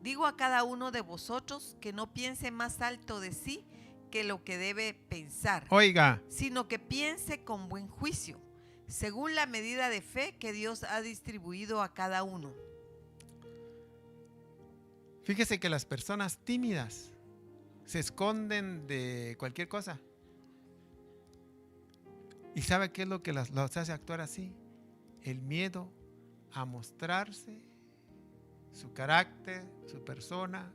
digo a cada uno de vosotros que no piense más alto de sí que lo que debe pensar. Oiga, sino que piense con buen juicio, según la medida de fe que Dios ha distribuido a cada uno. fíjese que las personas tímidas se esconden de cualquier cosa. ¿Y sabe qué es lo que los hace actuar así? El miedo a mostrarse, su carácter, su persona,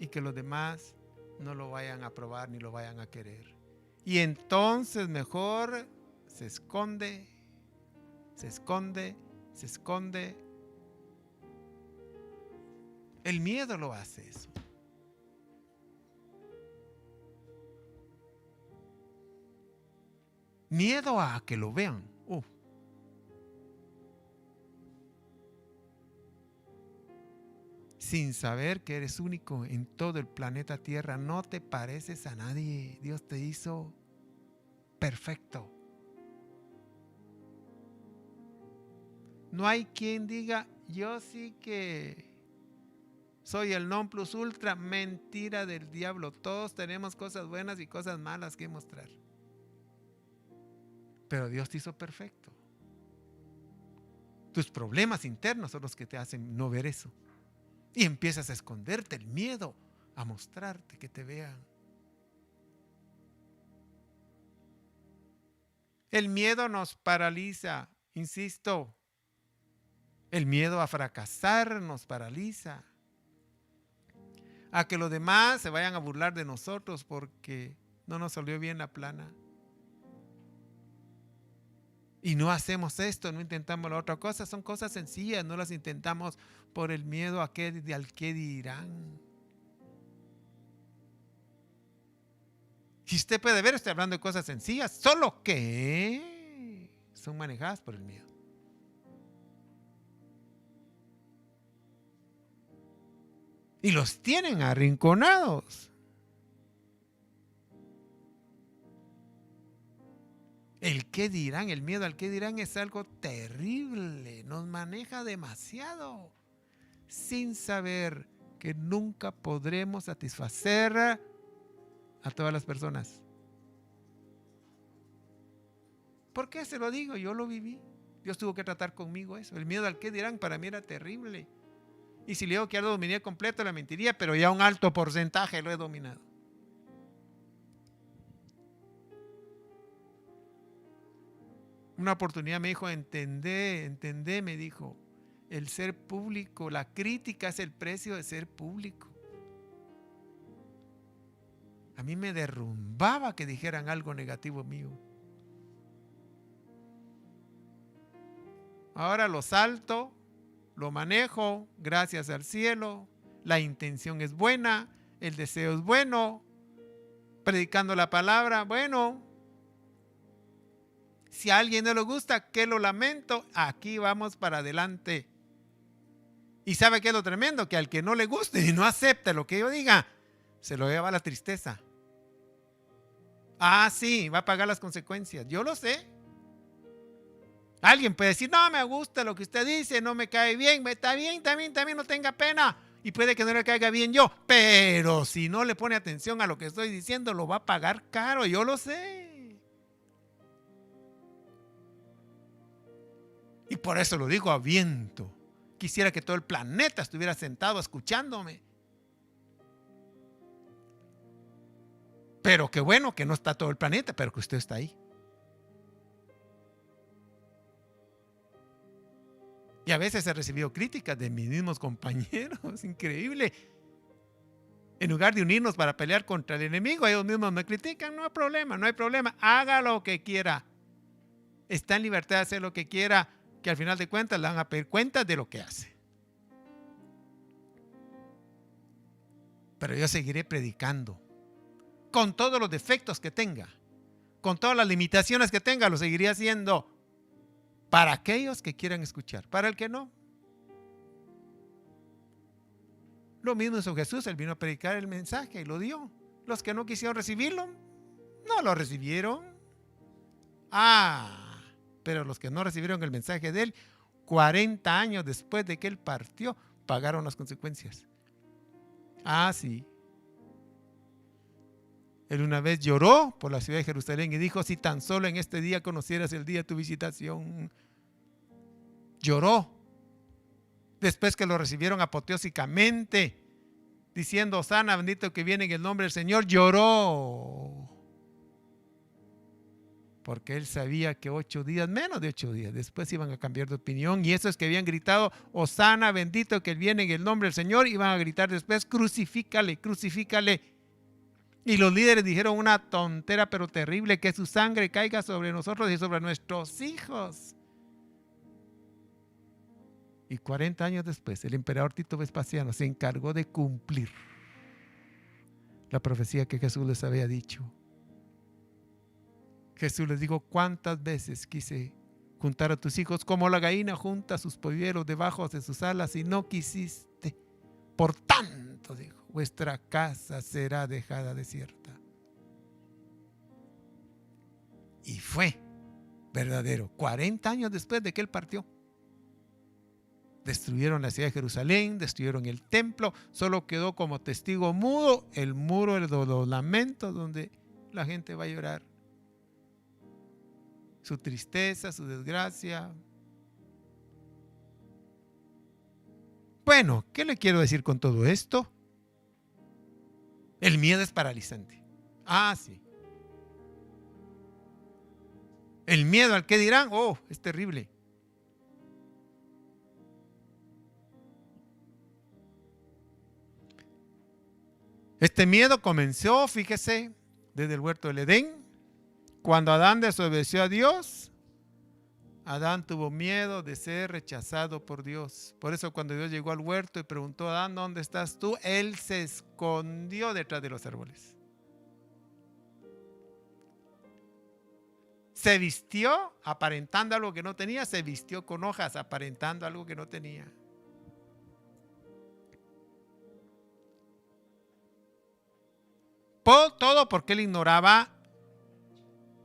y que los demás no lo vayan a aprobar ni lo vayan a querer. Y entonces mejor se esconde, se esconde, se esconde. El miedo lo hace eso. Miedo a que lo vean. Sin saber que eres único en todo el planeta Tierra, no te pareces a nadie. Dios te hizo perfecto. No hay quien diga, yo sí que soy el non plus ultra. Mentira del diablo. Todos tenemos cosas buenas y cosas malas que mostrar. Pero Dios te hizo perfecto. Tus problemas internos son los que te hacen no ver eso. Y empiezas a esconderte, el miedo a mostrarte, que te vean. El miedo nos paraliza, insisto. El miedo a fracasar nos paraliza. A que los demás se vayan a burlar de nosotros porque no nos salió bien la plana. Y no hacemos esto, no intentamos la otra cosa. Son cosas sencillas, no las intentamos por el miedo al qué dirán. Si usted puede ver, estoy hablando de cosas sencillas, solo que son manejadas por el miedo. Y los tienen arrinconados. El qué dirán, el miedo al qué dirán es algo terrible. Nos maneja demasiado sin saber que nunca podremos satisfacer a todas las personas. ¿Por qué se lo digo? Yo lo viví. Dios tuvo que tratar conmigo eso. El miedo al qué dirán para mí era terrible. Y si le digo que ya lo dominé completo, la mentiría, pero ya un alto porcentaje lo he dominado. Una oportunidad me dijo, entendé, me dijo, el ser público, la crítica es el precio de ser público. A mí me derrumbaba que dijeran algo negativo mío. Ahora lo salto, lo manejo, gracias al cielo, la intención es buena, el deseo es bueno, predicando la palabra, bueno. Si a alguien no le gusta, que lo lamento, aquí vamos para adelante. Y ¿sabe qué es lo tremendo? Que al que no le guste y no acepte lo que yo diga, se lo lleva la tristeza. Ah, sí, va a pagar las consecuencias. Yo lo sé. Alguien puede decir, no me gusta lo que usted dice, no me cae bien, está bien, también, no tenga pena. Y puede que no le caiga bien yo. Pero si no le pone atención a lo que estoy diciendo, lo va a pagar caro, yo lo sé. Y por eso lo digo a viento. Quisiera que todo el planeta estuviera sentado escuchándome. Pero qué bueno que no está todo el planeta, pero que usted está ahí. Y a veces he recibido críticas de mis mismos compañeros. Increíble. En lugar de unirnos para pelear contra el enemigo, ellos mismos me critican. No hay problema. Haga lo que quiera. Está en libertad de hacer lo que quiera, que al final de cuentas le van a pedir cuentas de lo que hace. Pero yo seguiré predicando. Con todos los defectos que tenga, con todas las limitaciones que tenga, lo seguiré haciendo para aquellos que quieran escuchar. Para el que no. Lo mismo hizo Jesús, él vino a predicar el mensaje y lo dio. Los que no quisieron recibirlo, no lo recibieron. Pero los que no recibieron el mensaje de él, 40 años después de que él partió, pagaron las consecuencias. Sí. Él una vez lloró por la ciudad de Jerusalén y dijo, si tan solo en este día conocieras el día de tu visitación. Lloró. Después que lo recibieron apoteósicamente, diciendo, Hosana, bendito que viene en el nombre del Señor, lloró. Porque él sabía que 8 días, menos de 8 días, después iban a cambiar de opinión. Y esos que habían gritado, Hosana, bendito que viene en el nombre del Señor, iban a gritar después, crucifícale, crucifícale. Y los líderes dijeron una tontera pero terrible, que su sangre caiga sobre nosotros y sobre nuestros hijos. Y 40 años después, el emperador Tito Vespasiano se encargó de cumplir la profecía que Jesús les había dicho. Jesús les dijo: ¿cuántas veces quise juntar a tus hijos como la gallina junta sus polluelos debajo de sus alas y no quisiste? Por tanto, dijo, vuestra casa será dejada desierta. Y fue verdadero. 40 años después de que él partió, destruyeron la ciudad de Jerusalén, destruyeron el templo, solo quedó como testigo mudo el muro de los lamentos, donde la gente va a llorar su tristeza, su desgracia. Bueno, ¿qué le quiero decir con todo esto? El miedo es paralizante. Ah, sí. El miedo al que dirán, oh, es terrible. Este miedo comenzó, fíjese, desde el huerto del Edén. Cuando Adán desobedeció a Dios, Adán tuvo miedo de ser rechazado por Dios. Por eso cuando Dios llegó al huerto y preguntó a Adán: ¿dónde estás tú?, él se escondió detrás de los árboles. Se vistió aparentando algo que no tenía, se vistió con hojas aparentando algo que no tenía. Todo porque él ignoraba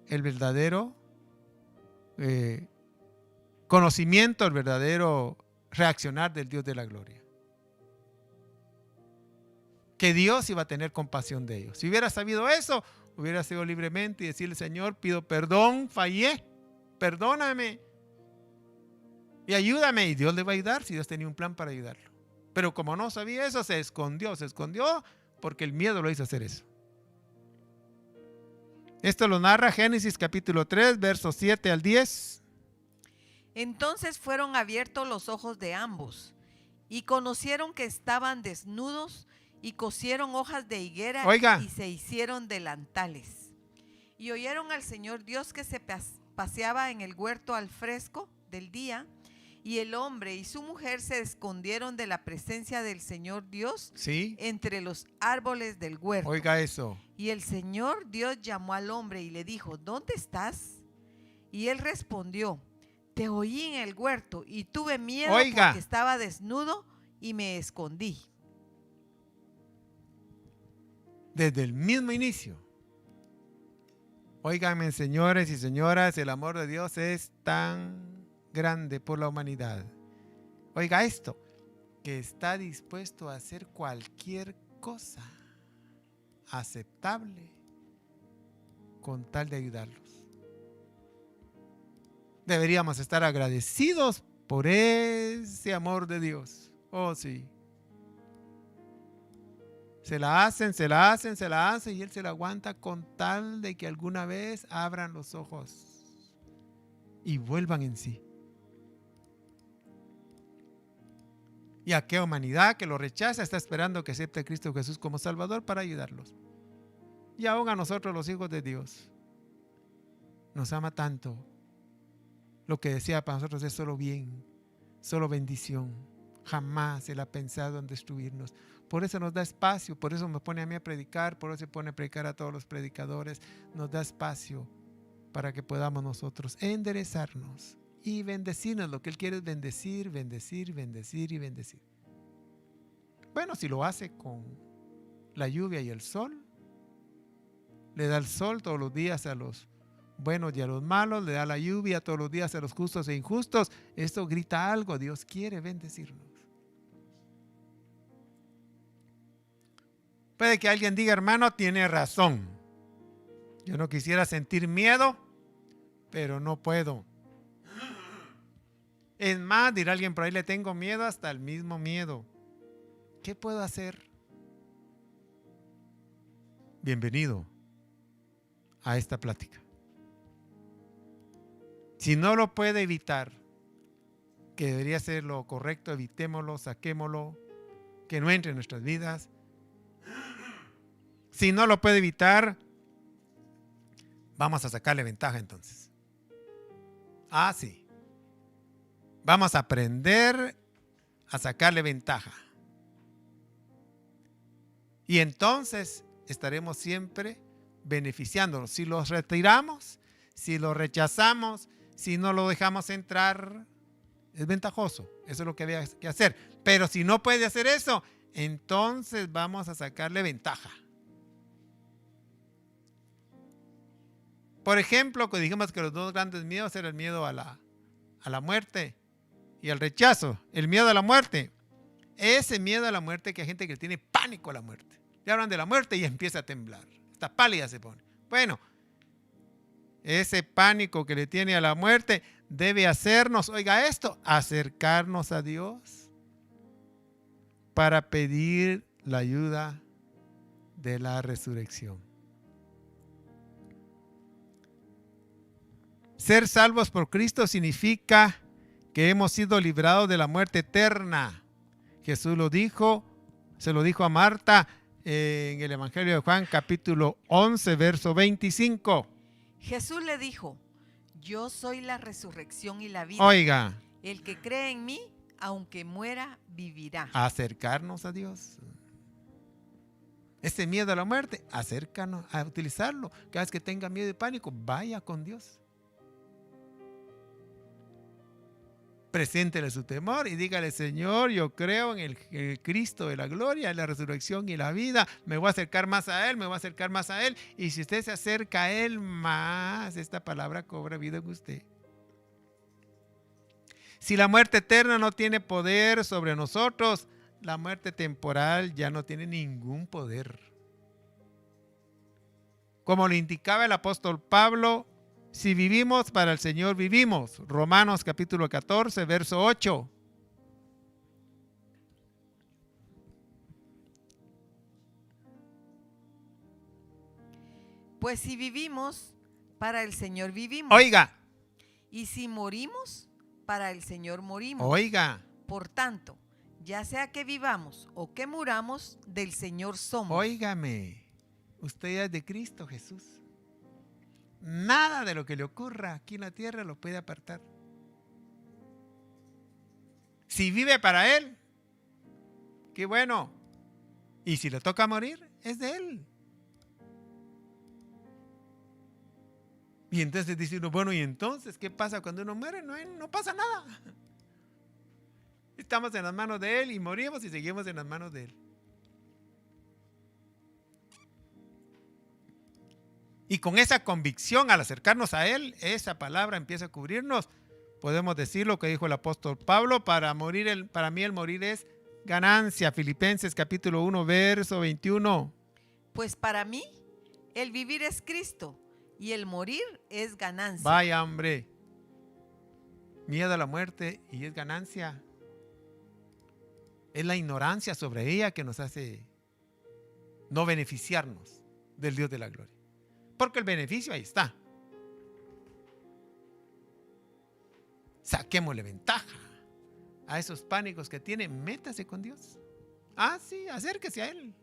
el verdadero conocimiento, el verdadero reaccionar del Dios de la gloria. Que Dios iba a tener compasión de ellos. Si hubiera sabido eso, hubiera sido libremente y decirle: Señor, pido perdón, fallé, perdóname y ayúdame. Y Dios le va a ayudar si Dios tenía un plan para ayudarlo. Pero como no sabía eso, se escondió porque el miedo lo hizo hacer eso. Esto lo narra Génesis capítulo 3, versos 7 al 10. Entonces fueron abiertos los ojos de ambos y conocieron que estaban desnudos y cosieron hojas de higuera. Oiga. Y se hicieron delantales. Y oyeron al Señor Dios que se paseaba en el huerto al fresco del día, y el hombre y su mujer se escondieron de la presencia del Señor Dios, ¿sí?, entre los árboles del huerto. Oiga eso. Y el Señor Dios llamó al hombre y le dijo: ¿dónde estás? Y él respondió: te oí en el huerto y tuve miedo, porque estaba desnudo y me escondí. Desde el mismo inicio. Óiganme, señores y señoras, el amor de Dios es tan grande por la humanidad. Oiga esto, que está dispuesto a hacer cualquier cosa aceptable con tal de ayudarlos. Deberíamos estar agradecidos por ese amor de Dios. Oh, sí. Se la hacen y Él se la aguanta con tal de que alguna vez abran los ojos y vuelvan en sí. Y a qué humanidad que lo rechaza está esperando que acepte a Cristo Jesús como Salvador para ayudarlos. Y aún a nosotros, los hijos de Dios, nos ama tanto. Lo que desea para nosotros es solo bien, solo bendición. Jamás Él ha pensado en destruirnos. Por eso nos da espacio, por eso me pone a mí a predicar, por eso se pone a predicar a todos los predicadores. Nos da espacio para que podamos nosotros enderezarnos y bendecirnos. Lo que Él quiere es bendecir, bendecir, bendecir y bendecir. Bueno, si lo hace con la lluvia y el sol, le da el sol todos los días a los buenos y a los malos, le da la lluvia todos los días a los justos e injustos. Esto grita algo: Dios quiere bendecirnos. Puede que alguien diga: hermano, tiene razón. Yo no quisiera sentir miedo, pero no puedo. Es más, dirá alguien por ahí: le tengo miedo hasta el mismo miedo. ¿Qué puedo hacer? Bienvenido a esta plática. Si no lo puede evitar, que debería ser lo correcto, evitémoslo, saquémoslo, que no entre en nuestras vidas. Si no lo puede evitar, vamos a sacarle ventaja entonces. Ah, sí. Vamos a aprender a sacarle ventaja. Y entonces estaremos siempre beneficiándonos. Si los retiramos, si los rechazamos, si no lo dejamos entrar, es ventajoso. Eso es lo que había que hacer. Pero si no puede hacer eso, entonces vamos a sacarle ventaja. Por ejemplo, que dijimos que los dos grandes miedos eran el miedo a la muerte y al rechazo. El miedo a la muerte. Ese miedo a la muerte, que hay gente que tiene pánico a la muerte. Le hablan de la muerte y empieza a temblar. Hasta pálida se pone. Bueno, ese pánico que le tiene a la muerte debe hacernos, oiga esto, acercarnos a Dios para pedir la ayuda de la resurrección. Ser salvos por Cristo significa que hemos sido librados de la muerte eterna. Jesús lo dijo, se lo dijo a Marta en el Evangelio de Juan, capítulo 11, verso 25. Jesús le dijo: yo soy la resurrección y la vida. Oiga, el que cree en mí, aunque muera, vivirá. Acercarnos a Dios. Ese miedo a la muerte, acércanos a utilizarlo. Cada vez que tenga miedo y pánico, vaya con Dios. Preséntele su temor y dígale: Señor, yo creo en el Cristo de la gloria, en la resurrección y la vida. Me voy a acercar más a Él, me voy a acercar más a Él. Y si usted se acerca a Él más, esta palabra cobra vida en usted. Si la muerte eterna no tiene poder sobre nosotros, la muerte temporal ya no tiene ningún poder. Como lo indicaba el apóstol Pablo, si vivimos, para el Señor vivimos. Romanos capítulo 14, verso 8. Pues si vivimos, para el Señor vivimos. Oiga. Y si morimos, para el Señor morimos. Oiga. Por tanto, ya sea que vivamos o que muramos, del Señor somos. Óigame, usted es de Cristo Jesús. Nada de lo que le ocurra aquí en la tierra lo puede apartar. Si vive para Él, qué bueno. Y si le toca morir, es de Él. Y entonces dice uno: bueno, ¿y entonces qué pasa cuando uno muere? No pasa nada. Estamos en las manos de Él y morimos y seguimos en las manos de Él. Y con esa convicción, al acercarnos a Él, esa palabra empieza a cubrirnos. Podemos decir lo que dijo el apóstol Pablo: para mí el morir es ganancia. Filipenses capítulo 1, verso 21. Pues para mí el vivir es Cristo y el morir es ganancia. Vaya, hombre. Miedo a la muerte y es ganancia. Es la ignorancia sobre ella que nos hace no beneficiarnos del Dios de la gloria. Porque el beneficio ahí está. Saquémosle ventaja a esos pánicos que tiene. Métase con Dios. Ah, sí, acérquese a Él.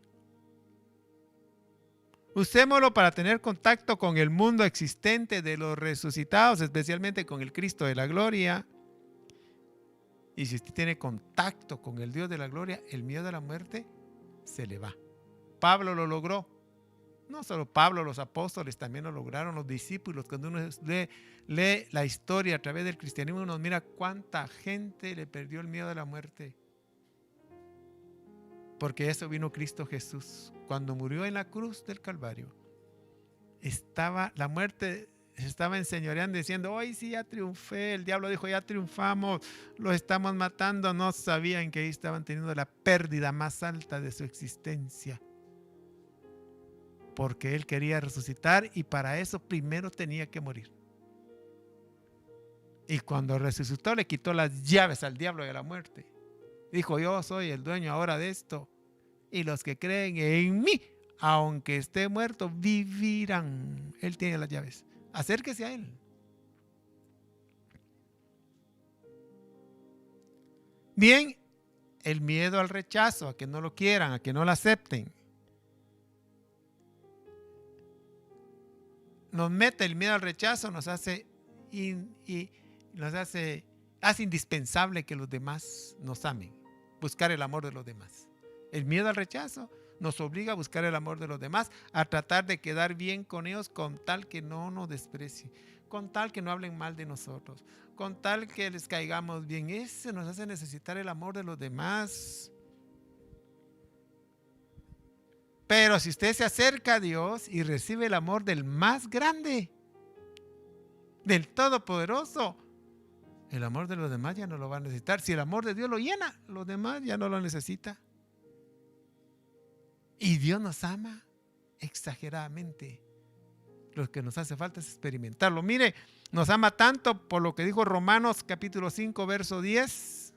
Usémoslo para tener contacto con el mundo existente de los resucitados, especialmente con el Cristo de la gloria. Y si usted tiene contacto con el Dios de la gloria, el miedo a la muerte se le va. Pablo lo logró. No solo Pablo, los apóstoles también lo lograron, los discípulos. Cuando uno lee la historia a través del cristianismo, uno mira cuánta gente le perdió el miedo a la muerte. Porque eso vino Cristo Jesús. Cuando murió en la cruz del Calvario, la muerte se estaba enseñoreando diciendo: hoy sí ya triunfé. El diablo dijo: ya triunfamos, los estamos matando. No sabían que ahí estaban teniendo la pérdida más alta de su existencia. Porque Él quería resucitar y para eso primero tenía que morir. Y cuando resucitó le quitó las llaves al diablo de la muerte. Dijo: yo soy el dueño ahora de esto. Y los que creen en mí, aunque esté muerto, vivirán. Él tiene las llaves. Acérquese a Él. Bien, el miedo al rechazo, a que no lo quieran, a que no lo acepten. nos mete el miedo al rechazo, nos hace hace indispensable que los demás nos amen, buscar el amor de los demás. El miedo al rechazo nos obliga a buscar el amor de los demás, a tratar de quedar bien con ellos con tal que no nos desprecien, con tal que no hablen mal de nosotros, con tal que les caigamos bien. Eso nos hace necesitar el amor de los demás. Pero si usted se acerca a Dios y recibe el amor del más grande, del Todopoderoso, el amor de los demás ya no lo va a necesitar. Si el amor de Dios lo llena, los demás ya no lo necesita. Y Dios nos ama exageradamente. Lo que nos hace falta es experimentarlo. Mire, nos ama tanto por lo que dijo Romanos capítulo 5, verso 10.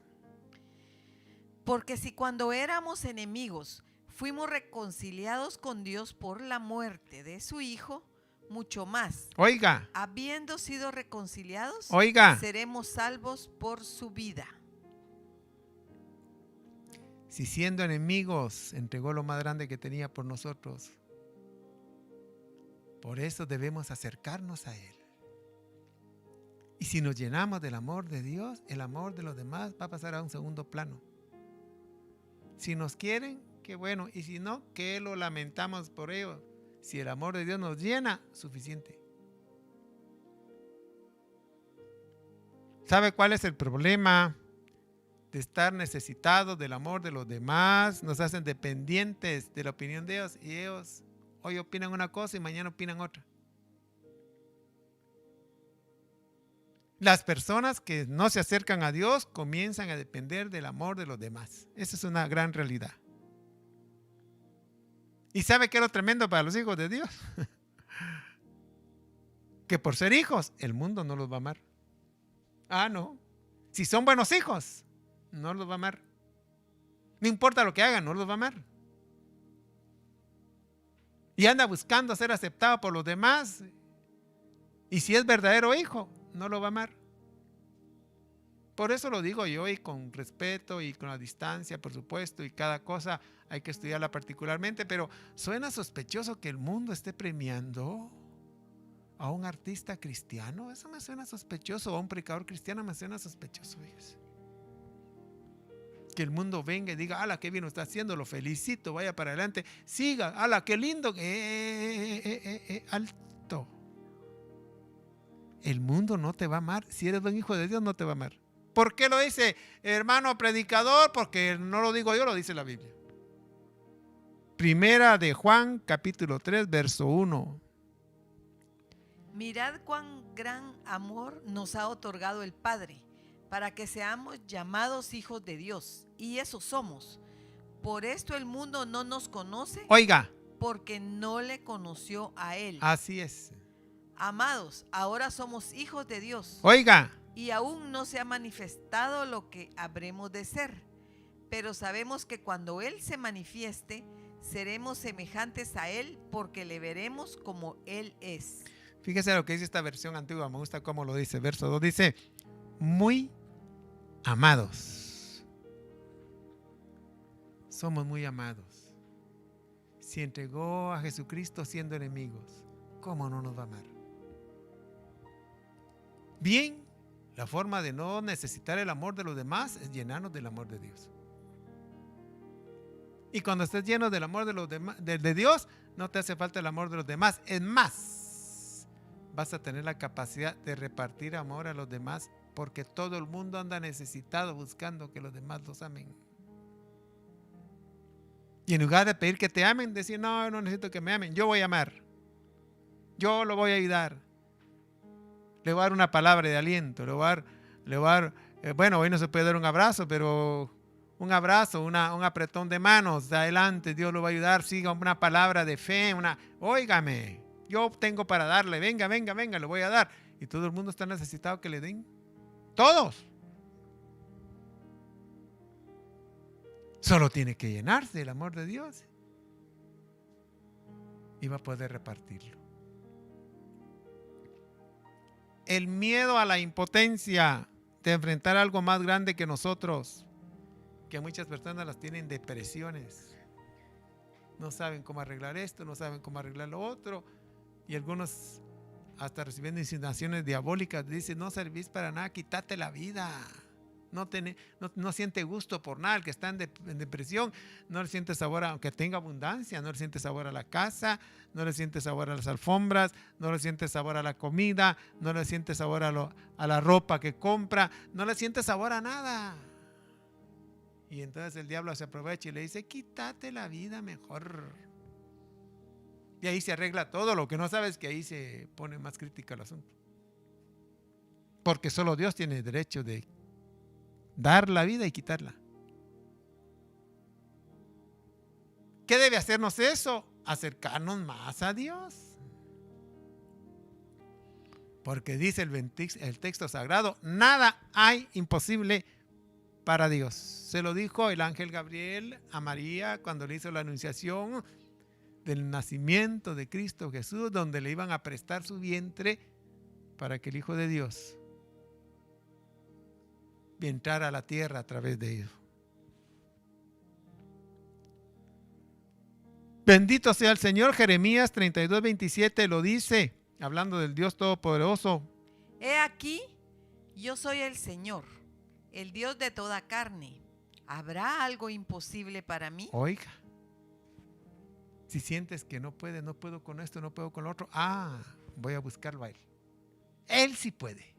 Porque si cuando éramos enemigos fuimos reconciliados con Dios por la muerte de su Hijo, mucho más, Oiga, habiendo sido reconciliados, oiga, seremos salvos por su vida. si siendo enemigos entregó lo más grande que tenía por nosotros, por eso debemos acercarnos a Él. Y si nos llenamos del amor de Dios, el amor de los demás va a pasar a un segundo plano. Si nos quieren, qué bueno. Y si no, que lo lamentamos por ello. Si el amor de Dios nos llena, suficiente. ¿Sabe cuál es el problema? De estar necesitados del amor de los demás. Nos hacen dependientes de la opinión de ellos. Y ellos hoy opinan una cosa y mañana opinan otra. Las personas que no se acercan a Dios comienzan a depender del amor de los demás. Esa es una gran realidad. ¿Y sabe qué es lo tremendo para los hijos de Dios? Que por ser hijos, el mundo no los va a amar. Ah, no. Si son buenos hijos, no los va a amar. No importa lo que hagan, no los va a amar. Y anda buscando ser aceptado por los demás. Y si es verdadero hijo, no lo va a amar. Por eso lo digo yo, y con respeto y con la distancia, por supuesto, y cada cosa hay que estudiarla particularmente, pero suena sospechoso que el mundo esté premiando a un artista cristiano. Eso me suena sospechoso. A un predicador cristiano me suena sospechoso. Que el mundo venga y diga, ala, qué bien lo está haciendo, lo felicito, vaya para adelante, siga, ala, qué lindo. Alto. El mundo no te va a amar. Si eres un hijo de Dios, no te va a amar. ¿Por qué lo dice, hermano predicador? Porque no lo digo yo, lo dice la Biblia. Primera de Juan, capítulo 3, verso 1. Mirad cuán gran amor nos ha otorgado el Padre, para que seamos llamados hijos de Dios. Y eso somos. Por esto el mundo no nos conoce. Oiga. Porque no le conoció a Él. Así es. Amados, ahora somos hijos de Dios. Oiga. Y aún no se ha manifestado lo que habremos de ser. Pero sabemos que cuando Él se manifieste, seremos semejantes a Él, porque le veremos como Él es. Fíjese lo que dice esta versión antigua, me gusta cómo lo dice. Verso 2 dice, muy amados. Somos muy amados. Si entregó a Jesucristo siendo enemigos, ¿cómo no nos va a amar? Bien, la forma de no necesitar el amor de los demás es llenarnos del amor de Dios. Y cuando estés lleno del amor de los demás, de Dios, no te hace falta el amor de los demás. Es más, vas a tener la capacidad de repartir amor a los demás, porque todo el mundo anda necesitado buscando que los demás los amen. Y en lugar de pedir que te amen, decir, no necesito que me amen, yo voy a amar. Yo lo voy a ayudar. Le voy a dar una palabra de aliento, le voy a dar, bueno, hoy no se puede dar un abrazo, pero un abrazo, un apretón de manos, de adelante, Dios lo va a ayudar, siga una palabra de fe, óigame, yo tengo para darle, venga, le voy a dar. Y todo el mundo está necesitado que le den. Todos. Solo tiene que llenarse del amor de Dios y va a poder repartirlo. El miedo a la impotencia de enfrentar algo más grande que nosotros, que muchas personas las tienen depresiones. No saben cómo arreglar esto, no saben cómo arreglar lo otro, y algunos hasta recibiendo insinuaciones diabólicas. Dice, no servís para nada, quítate la vida. No siente gusto por nada. El que está en depresión no le siente sabor, aunque tenga abundancia, no le siente sabor a la casa, no le siente sabor a las alfombras, no le siente sabor a la comida, no le siente sabor a la ropa que compra, no le siente sabor a nada. Y entonces el diablo se aprovecha y le dice, quítate la vida mejor. Y ahí se arregla todo. Lo que no sabes es que ahí se pone más crítico el asunto. Porque solo Dios tiene derecho de dar la vida y quitarla. ¿Qué debe hacernos eso? Acercarnos más a Dios. Porque dice el texto sagrado, nada hay imposible para Dios. Se lo dijo el ángel Gabriel a María cuando le hizo la anunciación del nacimiento de Cristo Jesús, donde le iban a prestar su vientre para que el Hijo de Dios entrara a la tierra a través de ellos. Bendito sea el Señor. Jeremías 32:27 lo dice, hablando del Dios Todopoderoso. He aquí, yo soy el Señor, el Dios de toda carne. ¿Habrá algo imposible para mí? Oiga, si sientes que no puedo con esto, no puedo con lo otro, voy a buscarlo a Él. Él sí puede.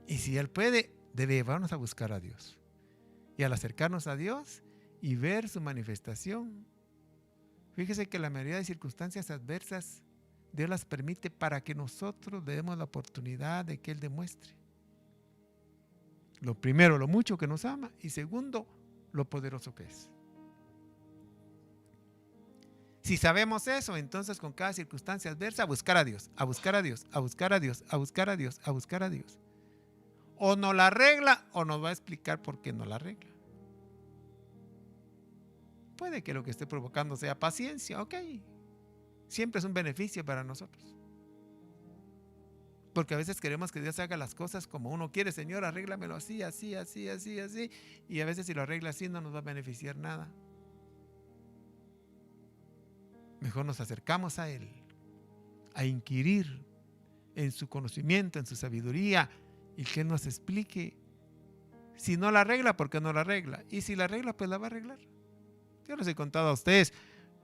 Y si Él puede, debe llevarnos a buscar a Dios. Y al acercarnos a Dios y ver su manifestación, fíjese que la mayoría de circunstancias adversas Dios las permite para que nosotros demos la oportunidad de que Él demuestre. Lo primero, lo mucho que nos ama, y segundo, lo poderoso que es. Si sabemos eso, entonces con cada circunstancia adversa, a buscar a Dios, a buscar a Dios, a buscar a Dios, a buscar a Dios, a buscar a Dios. O nos la arregla o nos va a explicar por qué no la arregla. Puede que lo que esté provocando sea paciencia, ok. Siempre es un beneficio para nosotros. Porque a veces queremos que Dios haga las cosas como uno quiere. Señor, arréglamelo así, así, así, así, así. Y a veces si lo arregla así no nos va a beneficiar nada. Mejor nos acercamos a Él, a inquirir en su conocimiento, en su sabiduría, y que Él nos explique. Si no la arregla, ¿por qué no la arregla? Y si la arregla, pues la va a arreglar. Yo les he contado a ustedes,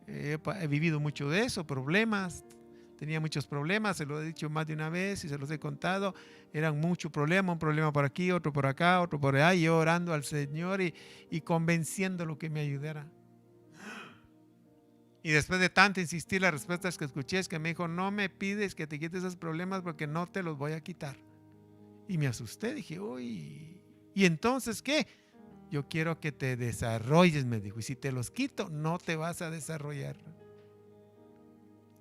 he vivido mucho de eso, problemas. Tenía muchos problemas, se lo he dicho más de una vez y se los he contado. Eran muchos problemas, un problema por aquí, otro por acá, otro por allá. Y yo orando al Señor y convenciéndolo que me ayudara. Y después de tanto insistir, las respuestas que escuché es que me dijo, no me pides que te quites esos problemas porque no te los voy a quitar. Y me asusté, dije, uy, ¿y entonces qué? Yo quiero que te desarrolles, me dijo, y si te los quito, no te vas a desarrollar.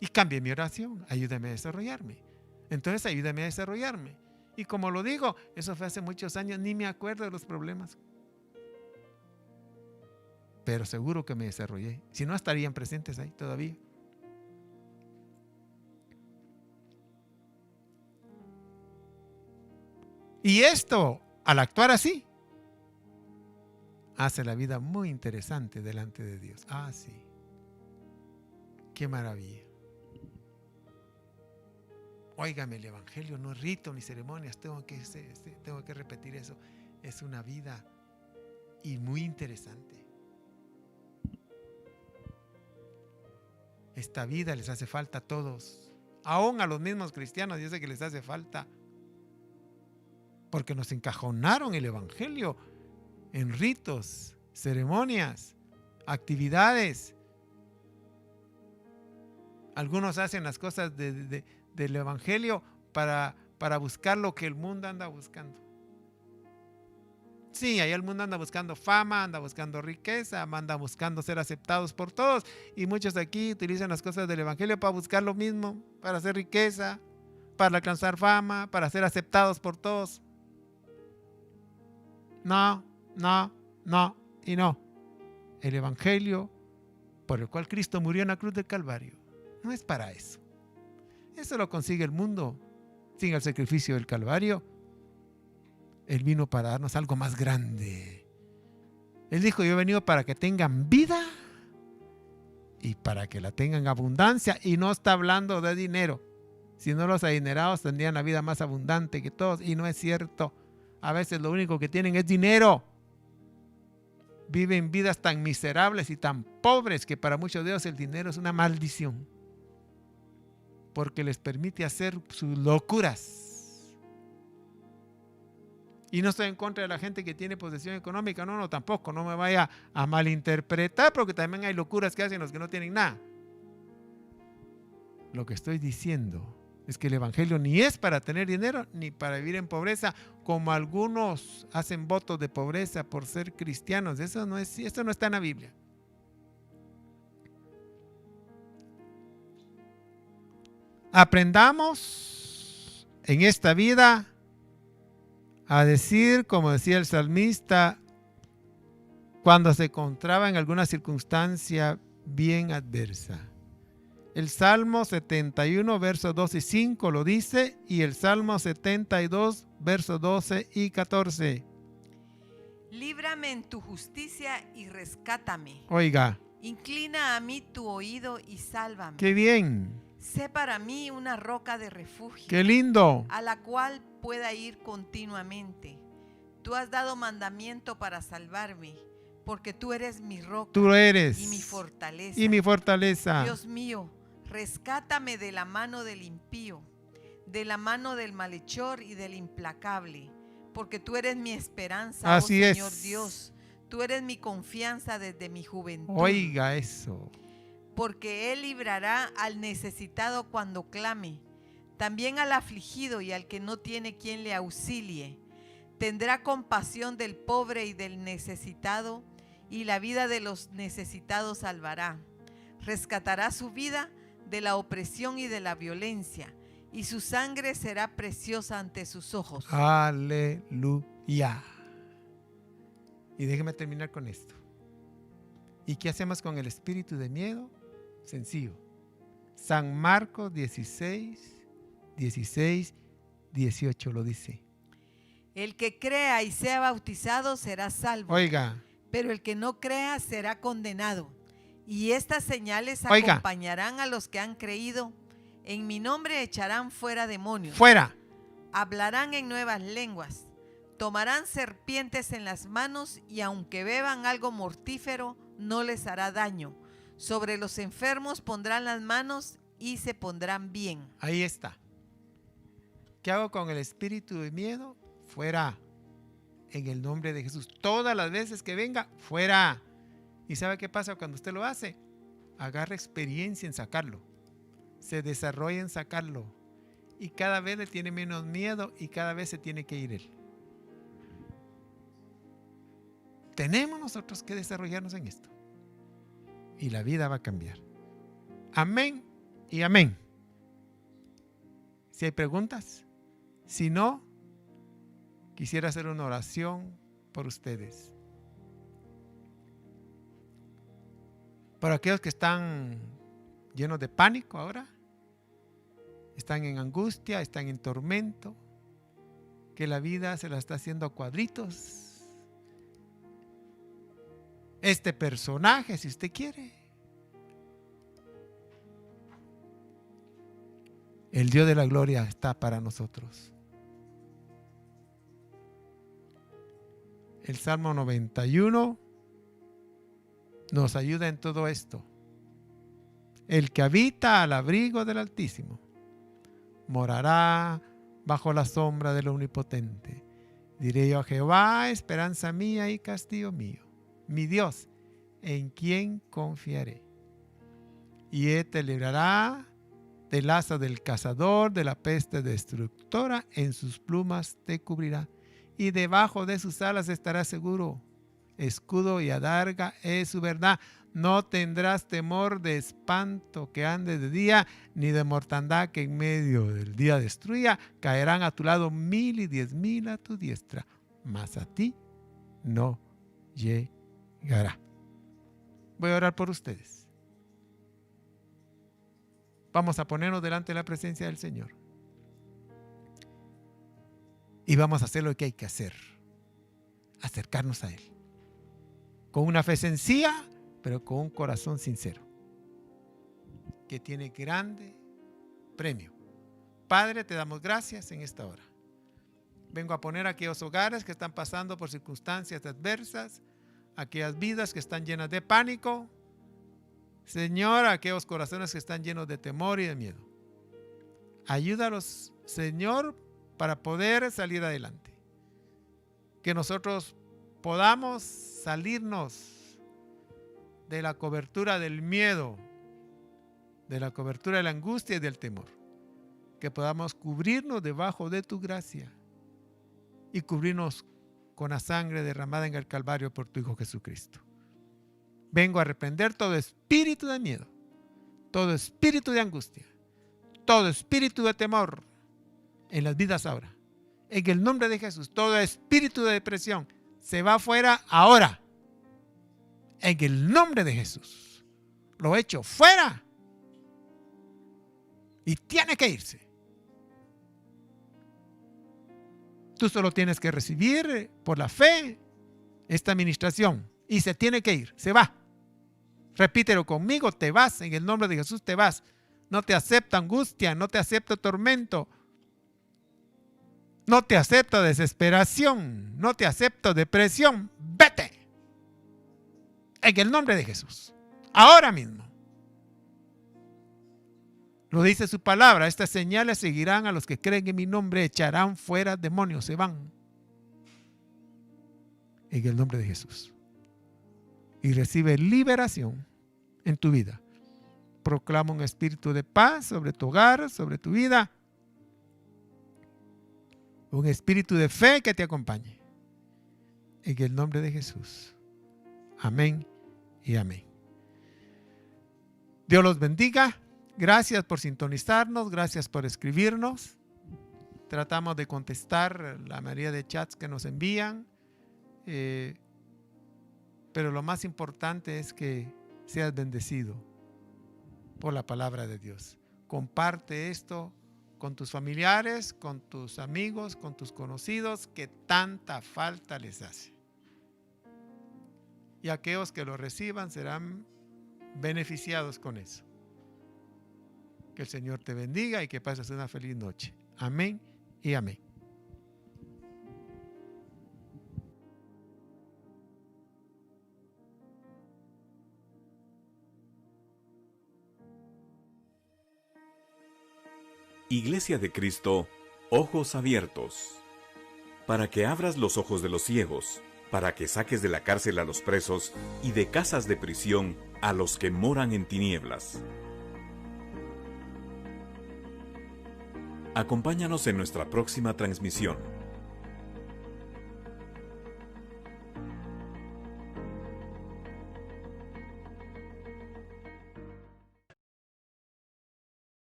Y cambié mi oración, ayúdame a desarrollarme. Entonces ayúdame a desarrollarme. Y como lo digo, eso fue hace muchos años, ni me acuerdo de los problemas. Pero seguro que me desarrollé. Si no, estarían presentes ahí todavía. Y esto, al actuar así, hace la vida muy interesante delante de Dios. Sí. Qué maravilla. Óigame, el Evangelio no es rito ni ceremonias. Tengo que repetir eso. Es una vida y muy interesante. Esta vida les hace falta a todos, aún a los mismos cristianos. Yo sé que les hace falta porque nos encajonaron el Evangelio en ritos, ceremonias, actividades. Algunos hacen las cosas del Evangelio para buscar lo que el mundo anda buscando. Sí, ahí el mundo anda buscando fama, anda buscando riqueza, anda buscando ser aceptados por todos. Y muchos aquí utilizan las cosas del Evangelio para buscar lo mismo, para hacer riqueza, para alcanzar fama, para ser aceptados por todos. No y no. El Evangelio por el cual Cristo murió en la cruz del Calvario no es para eso. Eso lo consigue el mundo sin el sacrificio del Calvario. Él vino para darnos algo más grande. Él dijo, yo he venido para que tengan vida y para que la tengan en abundancia. Y no está hablando de dinero. Si no, los adinerados tendrían la vida más abundante que todos. Y no es cierto. A veces lo único que tienen es dinero. Viven vidas tan miserables y tan pobres que para muchos de ellos el dinero es una maldición. Porque les permite hacer sus locuras. Y no estoy en contra de la gente que tiene posesión económica. No, tampoco. No me vaya a malinterpretar, porque también hay locuras que hacen los que no tienen nada. Lo que estoy diciendo es que el evangelio ni es para tener dinero ni para vivir en pobreza, como algunos hacen votos de pobreza por ser cristianos. Esto no está en la Biblia. Aprendamos en esta vida a decir, como decía el salmista, cuando se encontraba en alguna circunstancia bien adversa. El Salmo 71, versos 2 y 5 lo dice, y el Salmo 72, versos 12 y 14. Líbrame en tu justicia y rescátame. Oiga. Inclina a mí tu oído y sálvame. ¡Qué bien! Sé para mí una roca de refugio. ¡Qué lindo! A la cual pueda ir continuamente. Tú has dado mandamiento para salvarme, porque tú eres mi roca. Tú eres. Y mi fortaleza. Y mi fortaleza. Dios mío, rescátame de la mano del impío, de la mano del malhechor y del implacable, porque tú eres mi esperanza, Así oh Señor es. Dios. Tú eres mi confianza desde mi juventud. Oiga eso. Porque Él librará al necesitado cuando clame, también al afligido y al que no tiene quien le auxilie. Tendrá compasión del pobre y del necesitado, y la vida de los necesitados salvará. Rescatará su vida de la opresión y de la violencia, y su sangre será preciosa ante sus ojos. Aleluya. Y déjeme terminar con esto. ¿Y qué hacemos con el espíritu de miedo? Sencillo. San Marcos 16, 18 lo dice. El que crea y sea bautizado será salvo. Oiga. Pero el que no crea será condenado. Y estas señales Oiga. acompañarán a los que han creído. En mi nombre echarán fuera demonios. Fuera. Hablarán en nuevas lenguas. Tomarán serpientes en las manos, y aunque beban algo mortífero, no les hará daño. Sobre los enfermos pondrán las manos y se pondrán bien. Ahí está. ¿Qué hago con el espíritu de miedo? Fuera. En el nombre de Jesús. Todas las veces que venga, fuera. ¿Y sabe qué pasa cuando usted lo hace? Agarra experiencia en sacarlo. Se desarrolla en sacarlo. Y cada vez le tiene menos miedo y cada vez se tiene que ir él. Tenemos nosotros que desarrollarnos en esto. Y la vida va a cambiar. Amén y amén. Si hay preguntas, si no, quisiera hacer una oración por ustedes. Por aquellos que están llenos de pánico ahora, están en angustia, están en tormento, que la vida se la está haciendo a cuadritos. Este personaje, si usted quiere. El Dios de la gloria está para nosotros. El Salmo 91 nos ayuda en todo esto. El que habita al abrigo del Altísimo morará bajo la sombra del Omnipotente. Diré yo a Jehová, esperanza mía y castillo mío, mi Dios, en quien confiaré. Y él te librará del lazo del cazador, de la peste destructora, en sus plumas te cubrirá, y debajo de sus alas estarás seguro. Escudo y adarga es su verdad. No tendrás temor de espanto que ande de día, ni de mortandad que en medio del día destruya. Caerán a tu lado 1000 y 10,000 a tu diestra, mas a ti no llegará. Voy a orar por ustedes. Vamos a ponernos delante de la presencia del Señor. Y vamos a hacer lo que hay que hacer. Acercarnos a Él. Con una fe sencilla, pero con un corazón sincero. que tiene grande premio. Padre, te damos gracias en esta hora. Vengo a poner aquellos hogares que están pasando por circunstancias adversas, aquellas vidas que están llenas de pánico. Señor, aquellos corazones que están llenos de temor y de miedo. Ayúdalos, Señor, para poder salir adelante. Que nosotros podamos salirnos de la cobertura del miedo, de la cobertura de la angustia y del temor. Que podamos cubrirnos debajo de tu gracia y cubrirnos con la sangre derramada en el Calvario por tu Hijo Jesucristo. Vengo a reprender todo espíritu de miedo, todo espíritu de angustia, todo espíritu de temor en las vidas ahora. En el nombre de Jesús, todo espíritu de depresión se va fuera ahora. En el nombre de Jesús, lo echo fuera y tiene que irse. Tú solo tienes que recibir por la fe esta administración y se tiene que ir, se va. Repítelo conmigo, te vas, en el nombre de Jesús te vas. No te acepta angustia, no te acepta tormento, no te acepta desesperación, no te acepta depresión. Vete. En el nombre de Jesús, ahora mismo. Lo dice su palabra, estas señales seguirán a los que creen en mi nombre, echarán fuera demonios, se van. En el nombre de Jesús. Y recibe liberación en tu vida. Proclama un espíritu de paz sobre tu hogar, sobre tu vida. Un espíritu de fe que te acompañe. En el nombre de Jesús. Amén y amén. Dios los bendiga. Gracias por sintonizarnos, gracias por escribirnos. Tratamos de contestar la mayoría de chats que nos envían. Pero lo más importante es que seas bendecido por la palabra de Dios. Comparte esto con tus familiares, con tus amigos, con tus conocidos que tanta falta les hace. Y aquellos que lo reciban serán beneficiados con eso. Que el Señor te bendiga y que pases una feliz noche. Amén y amén. Iglesia de Cristo, ojos abiertos. Para que abras los ojos de los ciegos, para que saques de la cárcel a los presos y de casas de prisión a los que moran en tinieblas. Acompáñanos en nuestra próxima transmisión.